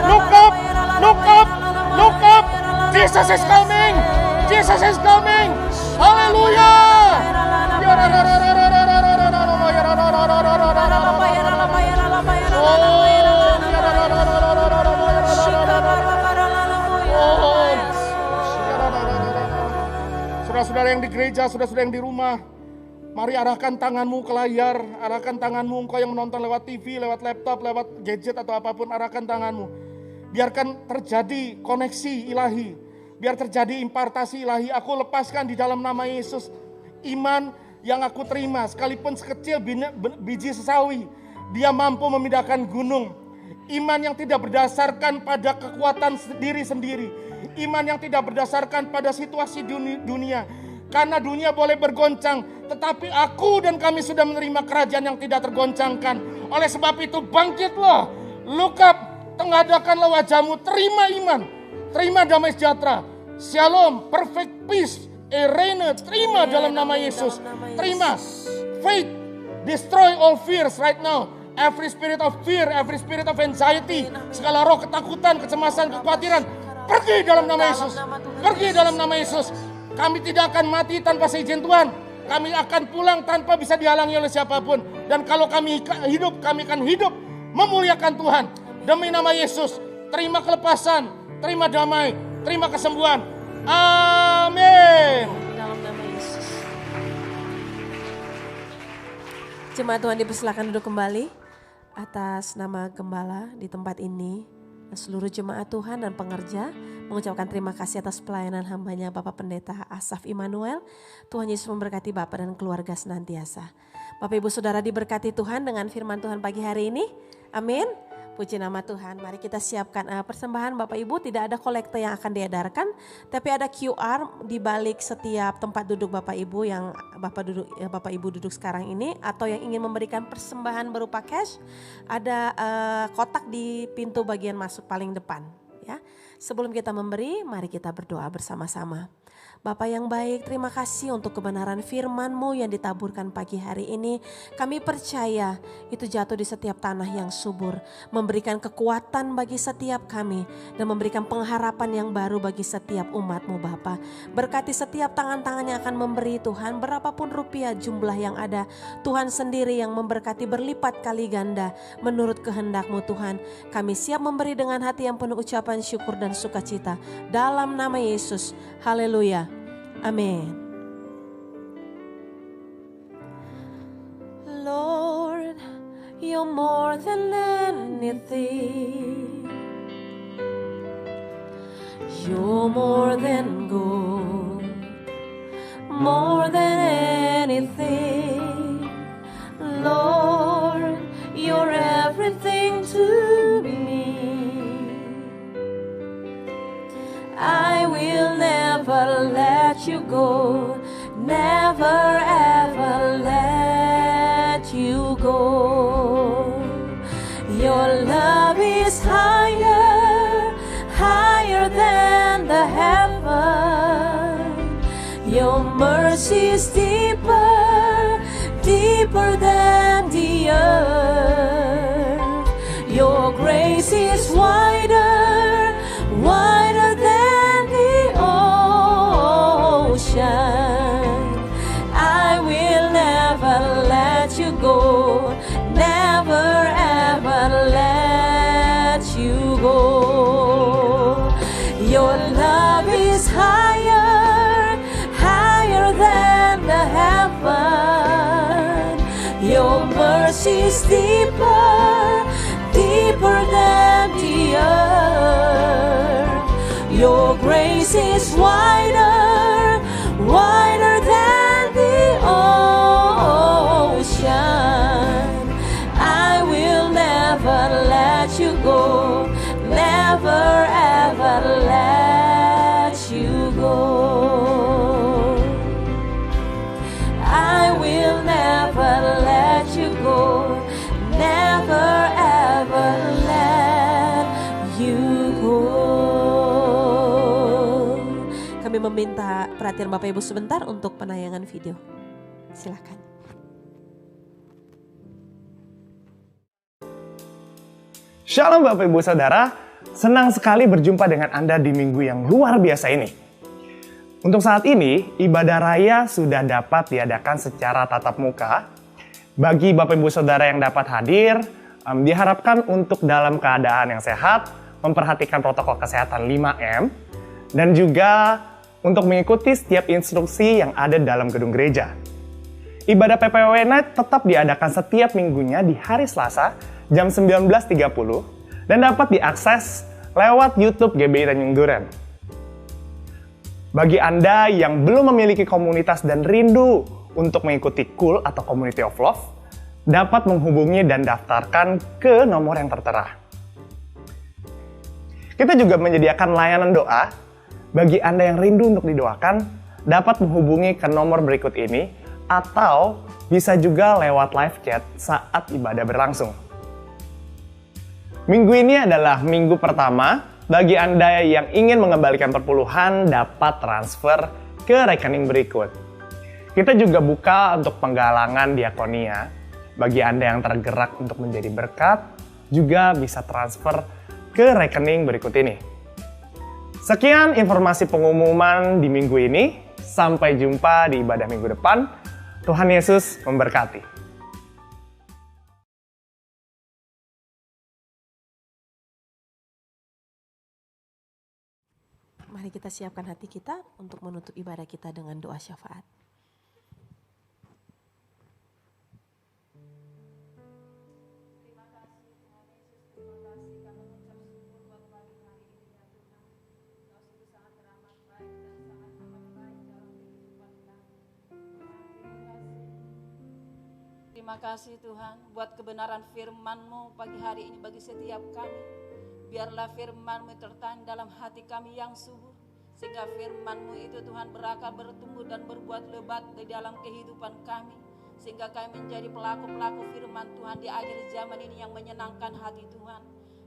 look up, look up, look up. Jesus is coming. Jesus is coming. Hallelujah. Saudara-saudara yang di gereja, saudara-saudara yang di rumah, mari arahkan tanganmu ke layar, arahkan tanganmu, engkau yang menonton lewat TV, lewat laptop, lewat gadget atau apapun, arahkan tanganmu. Biarkan terjadi koneksi ilahi, biar terjadi impartasi ilahi. Aku lepaskan di dalam nama Yesus iman yang aku terima, sekalipun sekecil biji sesawi, dia mampu memindahkan gunung. Iman yang tidak berdasarkan pada kekuatan diri sendiri, iman yang tidak berdasarkan pada situasi dunia. Karena dunia boleh bergoncang, tetapi aku dan kami sudah menerima kerajaan yang tidak tergoncangkan. Oleh sebab itu bangkitlah, look up, tengadahkanlah wajahmu, terima iman, terima damai sejahtera, shalom, perfect peace, reign, terima dalam nama Yesus. Terima faith, destroy all fears right now. Every spirit of fear, every spirit of anxiety, segala roh ketakutan, kecemasan, kekhawatiran, pergi dalam nama Yesus. Pergi dalam nama Yesus. Kami tidak akan mati tanpa seizin Tuhan. Kami akan pulang tanpa bisa dihalangi oleh siapapun. Dan kalau kami hidup, kami akan hidup memuliakan Tuhan. Demi nama Yesus, terima kelepasan, terima damai, terima kesembuhan. Amin. Dalam nama Yesus. Jemaat Tuhan dipersilakan duduk kembali. Atas nama gembala di tempat ini, seluruh jemaat Tuhan dan pengerja mengucapkan terima kasih atas pelayanan hambanya Bapak Pendeta Asaf Immanuel. Tuhan Yesus memberkati Bapak dan keluarga senantiasa. Bapak Ibu Saudara diberkati Tuhan dengan firman Tuhan pagi hari ini. Amin. Puji nama Tuhan. Mari kita siapkan persembahan Bapak Ibu. Tidak ada kolekte yang akan diedarkan, tapi ada QR di balik setiap tempat duduk Bapak Ibu yang Bapak Ibu duduk sekarang ini, atau yang ingin memberikan persembahan berupa cash. Ada kotak di pintu bagian masuk paling depan. Ya, sebelum kita memberi, mari kita berdoa bersama-sama. Bapa yang baik, terima kasih untuk kebenaran firman-Mu yang ditaburkan pagi hari ini. Kami percaya itu jatuh di setiap tanah yang subur, memberikan kekuatan bagi setiap kami, dan memberikan pengharapan yang baru bagi setiap umat-Mu Bapa. Berkati setiap tangan-tangan yang akan memberi Tuhan, berapapun rupiah jumlah yang ada, Tuhan sendiri yang memberkati berlipat kali ganda menurut kehendak-Mu Tuhan. Kami siap memberi dengan hati yang penuh ucapan syukur dan sukacita. Dalam nama Yesus, haleluya, amin. Lord, you're more than anything. You're more than gold, more than anything. Lord, you're everything to me. I will never let you go, never ever let you go. Your love is higher, higher than the heaven. Your mercy is deeper, deeper than the earth. Your grace is wider, wider than the ocean. I will never let you go, never ever let you go. Your love is higher, higher than the heaven. Your mercy is deeper, deeper than the earth. Your grace is wider, wider than the ocean. I will never let you go, never ever let you go. I will never let you go, never ever let you go. Kami meminta perhatian Bapak Ibu sebentar untuk penayangan video. Silakan. Shalom Bapak Ibu Saudara, senang sekali berjumpa dengan Anda di minggu yang luar biasa ini. Untuk saat ini, ibadah raya sudah dapat diadakan secara tatap muka. Bagi Bapak Ibu Saudara yang dapat hadir, diharapkan untuk dalam keadaan yang sehat, memperhatikan protokol kesehatan 5M, dan juga untuk mengikuti setiap instruksi yang ada dalam gedung gereja. Ibadah PPW Night tetap diadakan setiap minggunya di hari Selasa jam 19.30 dan dapat diakses lewat YouTube GBI Tanjung Duren. Bagi Anda yang belum memiliki komunitas dan rindu untuk mengikuti KUL atau Community of Love, dapat menghubungi dan daftarkan ke nomor yang tertera. Kita juga menyediakan layanan doa. Bagi Anda yang rindu untuk didoakan, dapat menghubungi ke nomor berikut ini atau bisa juga lewat live chat saat ibadah berlangsung. Minggu ini adalah minggu pertama bagi Anda yang ingin mengembalikan perpuluhan dapat transfer ke rekening berikut. Kita juga buka untuk penggalangan diakonia. Bagi Anda yang tergerak untuk menjadi berkat, juga bisa transfer ke rekening berikut ini. Sekian informasi pengumuman di minggu ini. Sampai jumpa di ibadah minggu depan. Tuhan Yesus memberkati. Mari kita siapkan hati kita untuk menutup ibadah kita dengan doa syafaat. Terima kasih Tuhan buat kebenaran firman-Mu pagi hari ini bagi setiap kami. Biarlah firman-Mu tertanam dalam hati kami yang subur. Sehingga firman-Mu itu Tuhan berakar, bertumbuh dan berbuat lebat di dalam kehidupan kami. Sehingga kami menjadi pelaku-pelaku firman Tuhan di akhir zaman ini yang menyenangkan hati Tuhan.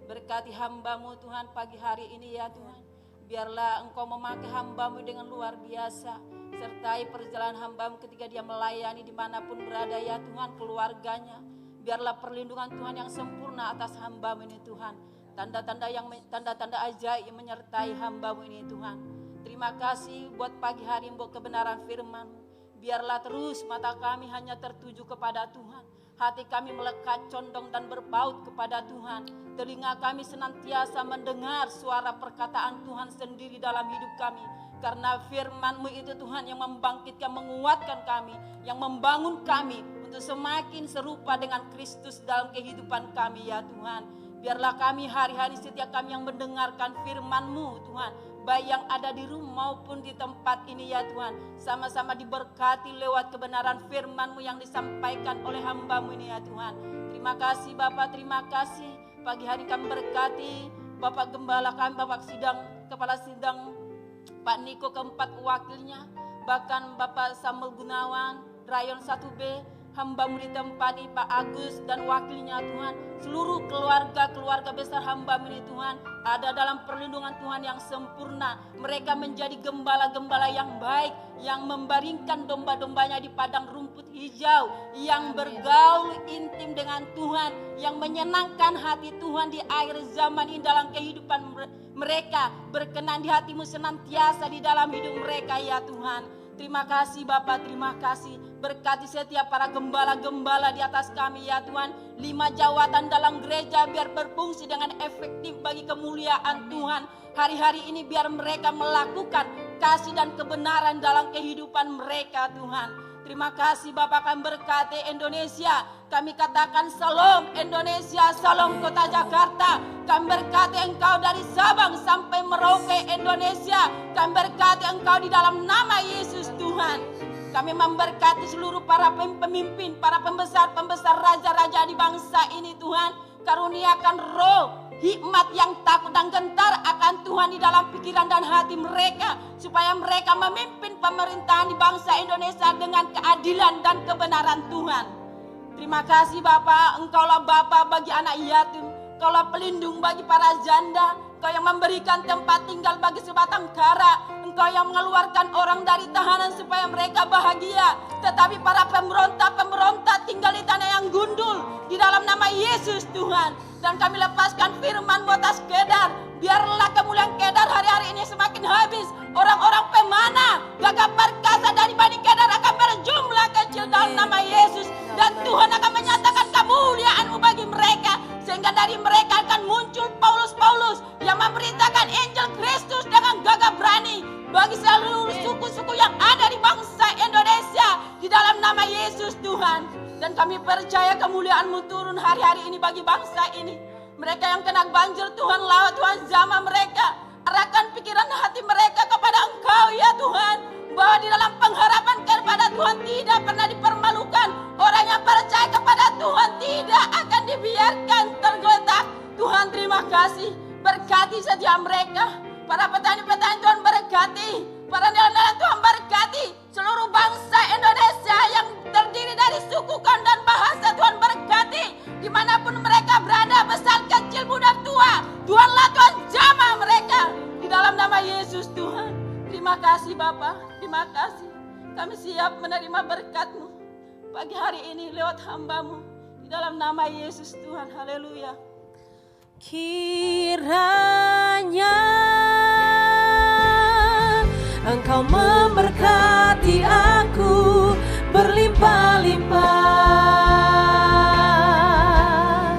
Berkati hamba-Mu Tuhan pagi hari ini ya Tuhan. Biarlah Engkau memakai hamba-Mu dengan luar biasa. Sertai perjalanan hamba-Mu ketika dia melayani dimanapun berada ya Tuhan, keluarganya. Biarlah perlindungan Tuhan yang sempurna atas hamba-Mu ini Tuhan. Tanda-tanda ajaib menyertai hamba-Mu ini Tuhan. Terima kasih buat pagi hari buat kebenaran firman-Mu. Biarlah terus mata kami hanya tertuju kepada Tuhan. Hati kami melekat, condong dan berpaut kepada Tuhan. Telinga kami senantiasa mendengar suara perkataan Tuhan sendiri dalam hidup kami. Karena firman-Mu itu Tuhan yang membangkitkan, menguatkan kami. Yang membangun kami untuk semakin serupa dengan Kristus dalam kehidupan kami ya Tuhan. Biarlah kami hari-hari setiap kami yang mendengarkan firman-Mu Tuhan. Baik yang ada di rumah maupun di tempat ini ya Tuhan. Sama-sama diberkati lewat kebenaran firman-Mu yang disampaikan oleh hamba-Mu ini ya Tuhan. Terima kasih Bapak, terima kasih. Pagi hari kami berkati Bapak Gembala kami, Bapak Kepala Sidang Pak Niko keempat wakilnya. Bahkan Bapak Samuel Gunawan, Rayon 1B. Hamba-Mu di tempat ini Pak Agus dan wakilnya Tuhan. Seluruh keluarga besar hamba-Mu ini Tuhan ada dalam perlindungan Tuhan yang sempurna. Mereka menjadi gembala-gembala yang baik, yang membaringkan domba-dombanya di padang rumput hijau, yang bergaul intim dengan Tuhan, yang menyenangkan hati Tuhan di akhir zaman ini dalam kehidupan mereka. Berkenan di hati-Mu senantiasa di dalam hidup mereka ya Tuhan. Terima kasih Bapak, terima kasih. Berkati setiap para gembala-gembala di atas kami ya Tuhan. 5 jawatan dalam gereja biar berfungsi dengan efektif bagi kemuliaan Tuhan. Hari-hari ini biar mereka melakukan kasih dan kebenaran dalam kehidupan mereka Tuhan. Terima kasih Bapak, kami berkati Indonesia. Kami katakan Salam Indonesia, Salam Kota Jakarta. Kami berkati Engkau dari Sabang sampai Merauke Indonesia. Kami berkati Engkau di dalam nama Yesus Tuhan. Kami memberkati seluruh para pemimpin, para pembesar raja-raja di bangsa ini Tuhan. Karuniakan roh hikmat yang takut dan gentar akan Tuhan di dalam pikiran dan hati mereka. Supaya mereka memimpin pemerintahan di bangsa Indonesia dengan keadilan dan kebenaran Tuhan. Terima kasih Bapak, Engkaulah Bapak bagi anak yatim. Engkaulah pelindung bagi para janda. Engkau yang memberikan tempat tinggal bagi sebatang kara. Engkau yang mengeluarkan orang dari tahanan supaya mereka bahagia. Tetapi para pemberontak tinggal di tanah yang gundul. Di dalam nama Yesus Tuhan. Dan kami lepaskan firman-Mu atas Kedar. Biarlah kemuliaan Kedar hari-hari ini semakin habis. Orang-orang pemana, gagah perkasa dari Bani Kedar akan berjumlah kecil dalam nama Yesus. Dan Tuhan akan menyatakan kemuliaan-Mu bagi mereka. Sehingga dari mereka akan muncul Paulus-Paulus yang memberitakan Injil Kristus dengan gagah berani. Bagi seluruh suku-suku yang ada di bangsa Indonesia. Di dalam nama Yesus Tuhan. Dan kami percaya kemuliaan-Mu turun hari-hari ini bagi bangsa ini. Mereka yang kena banjir Tuhan lawat, Tuhan jamah mereka. Arahkan pikiran hati mereka kepada Engkau ya Tuhan. Bahwa di dalam pengharapan kepada Tuhan tidak pernah dipermalukan. Orang yang percaya kepada Tuhan tidak akan dibiarkan tergeletak. Tuhan terima kasih. Berkati setiap mereka. Para petani-petani Tuhan berkati. Para nelayan Tuhan berkati. Seluruh bangsa Indonesia yang terdiri dari suku, kaum dan bahasa Tuhan berkati. Dimanapun mereka berada, besar, kecil, muda, tua. Tuhanlah Tuhan jamah mereka. Di dalam nama Yesus Tuhan. Terima kasih Bapak, terima kasih. Kami siap menerima berkat-Mu pagi hari ini lewat hamba-Mu. Di dalam nama Yesus Tuhan, haleluya. Kiranya Engkau memberkati aku berlimpah-limpah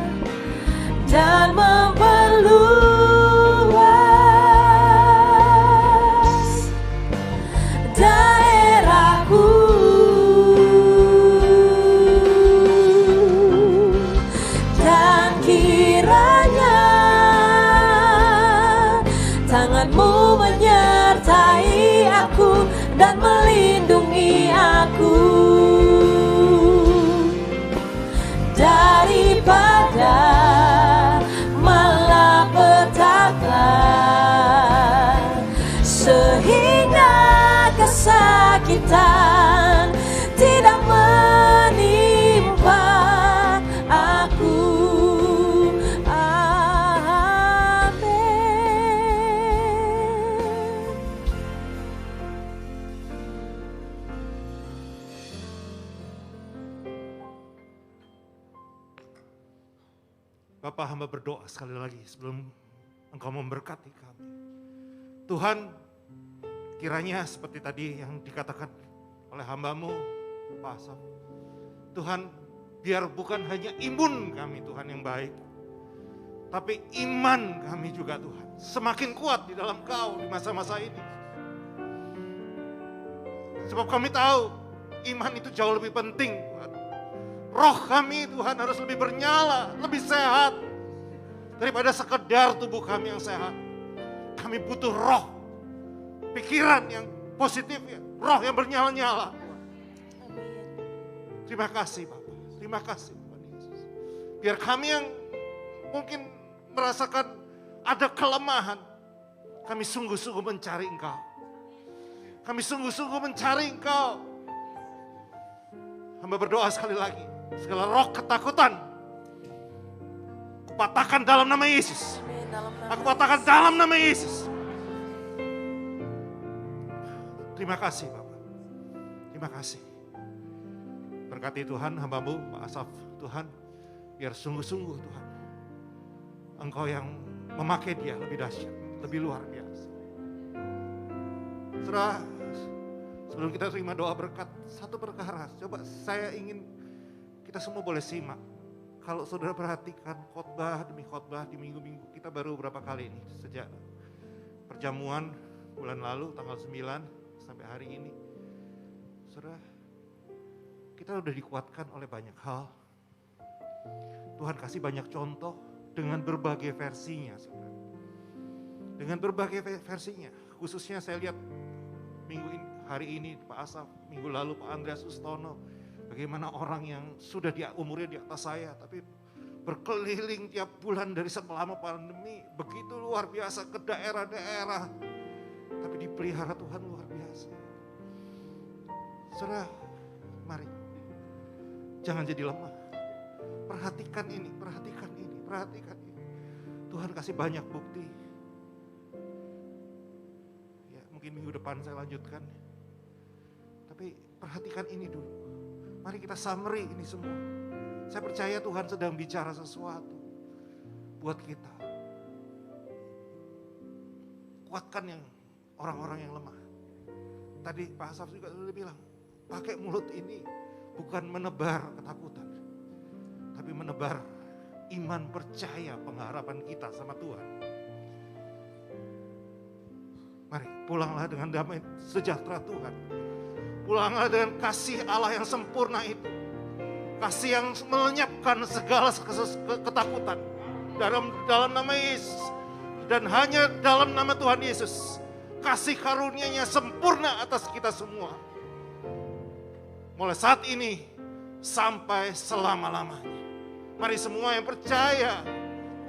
dan memperluas daerahku, dan kiranya tangan-Mu menyertai aku dan melindungi aku daripada malapetaka, sehingga kesakitan tidak menimpa aku. Amin. Bapak, hamba berdoa sekali lagi sebelum Engkau memberkati kami. Tuhan, kiranya seperti tadi yang dikatakan oleh hamba-Mu, Pak Asaf. Tuhan, biar bukan hanya imun kami Tuhan yang baik, tapi iman kami juga Tuhan semakin kuat di dalam Kau di masa-masa ini. Sebab kami tahu iman itu jauh lebih penting Tuhan. Roh kami Tuhan harus lebih bernyala, lebih sehat daripada sekedar tubuh kami yang sehat. Kami butuh roh, pikiran yang positif, ya, roh yang bernyala-nyala. Terima kasih Bapak, terima kasih Tuhan Yesus. Biar kami yang mungkin merasakan ada kelemahan, kami sungguh-sungguh mencari Engkau. Kami sungguh-sungguh mencari Engkau. Hamba berdoa sekali lagi, segala roh ketakutan kupatahkan dalam nama Yesus. Aku patahkan dalam nama Yesus. Terima kasih Bapak, terima kasih. Berkati Tuhan hamba-Mu Pak Asaf, Tuhan, biar sungguh-sungguh Tuhan Engkau yang memakai dia lebih dahsyat, lebih luar biasa. Saudara, sebelum kita terima doa berkat, satu perkara, coba saya ingin kita semua boleh simak. Kalau saudara perhatikan khotbah demi khotbah di minggu-minggu, kita baru berapa kali ini sejak perjamuan bulan lalu tanggal 9 sampai hari ini. Saudara, kita udah dikuatkan oleh banyak hal. Tuhan kasih banyak contoh dengan berbagai versinya, saudara. Dengan berbagai versinya, khususnya saya lihat minggu ini, hari ini Pak Asaf, minggu lalu Pak Andreas Ustono. Bagaimana orang yang sudah umurnya di atas saya, tapi berkeliling tiap bulan dari selama pandemi, begitu luar biasa ke daerah-daerah. Tapi dipelihara Tuhan luar biasa. Saudara, mari. Jangan jadi lemah. Perhatikan ini, perhatikan ini, perhatikan ini. Tuhan kasih banyak bukti. Ya, mungkin minggu depan saya lanjutkan. Tapi perhatikan ini dulu. Mari kita summary ini semua. Saya percaya Tuhan sedang bicara sesuatu buat kita. Kuatkan yang orang-orang yang lemah. Tadi Pak Asaf juga sudah bilang, pakai mulut ini bukan menebar ketakutan, tapi menebar iman, percaya, pengharapan kita sama Tuhan. Mari pulanglah dengan damai sejahtera Tuhan. Pulanglah dengan kasih Allah yang sempurna itu. Kasih yang melenyapkan segala ketakutan. Dalam nama Yesus. Dan hanya dalam nama Tuhan Yesus. Kasih karunia-Nya sempurna atas kita semua. Mulai saat ini sampai selama-lamanya. Mari semua yang percaya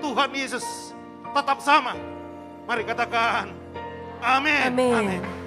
Tuhan Yesus tetap sama. Mari katakan amin. Amin. Amin.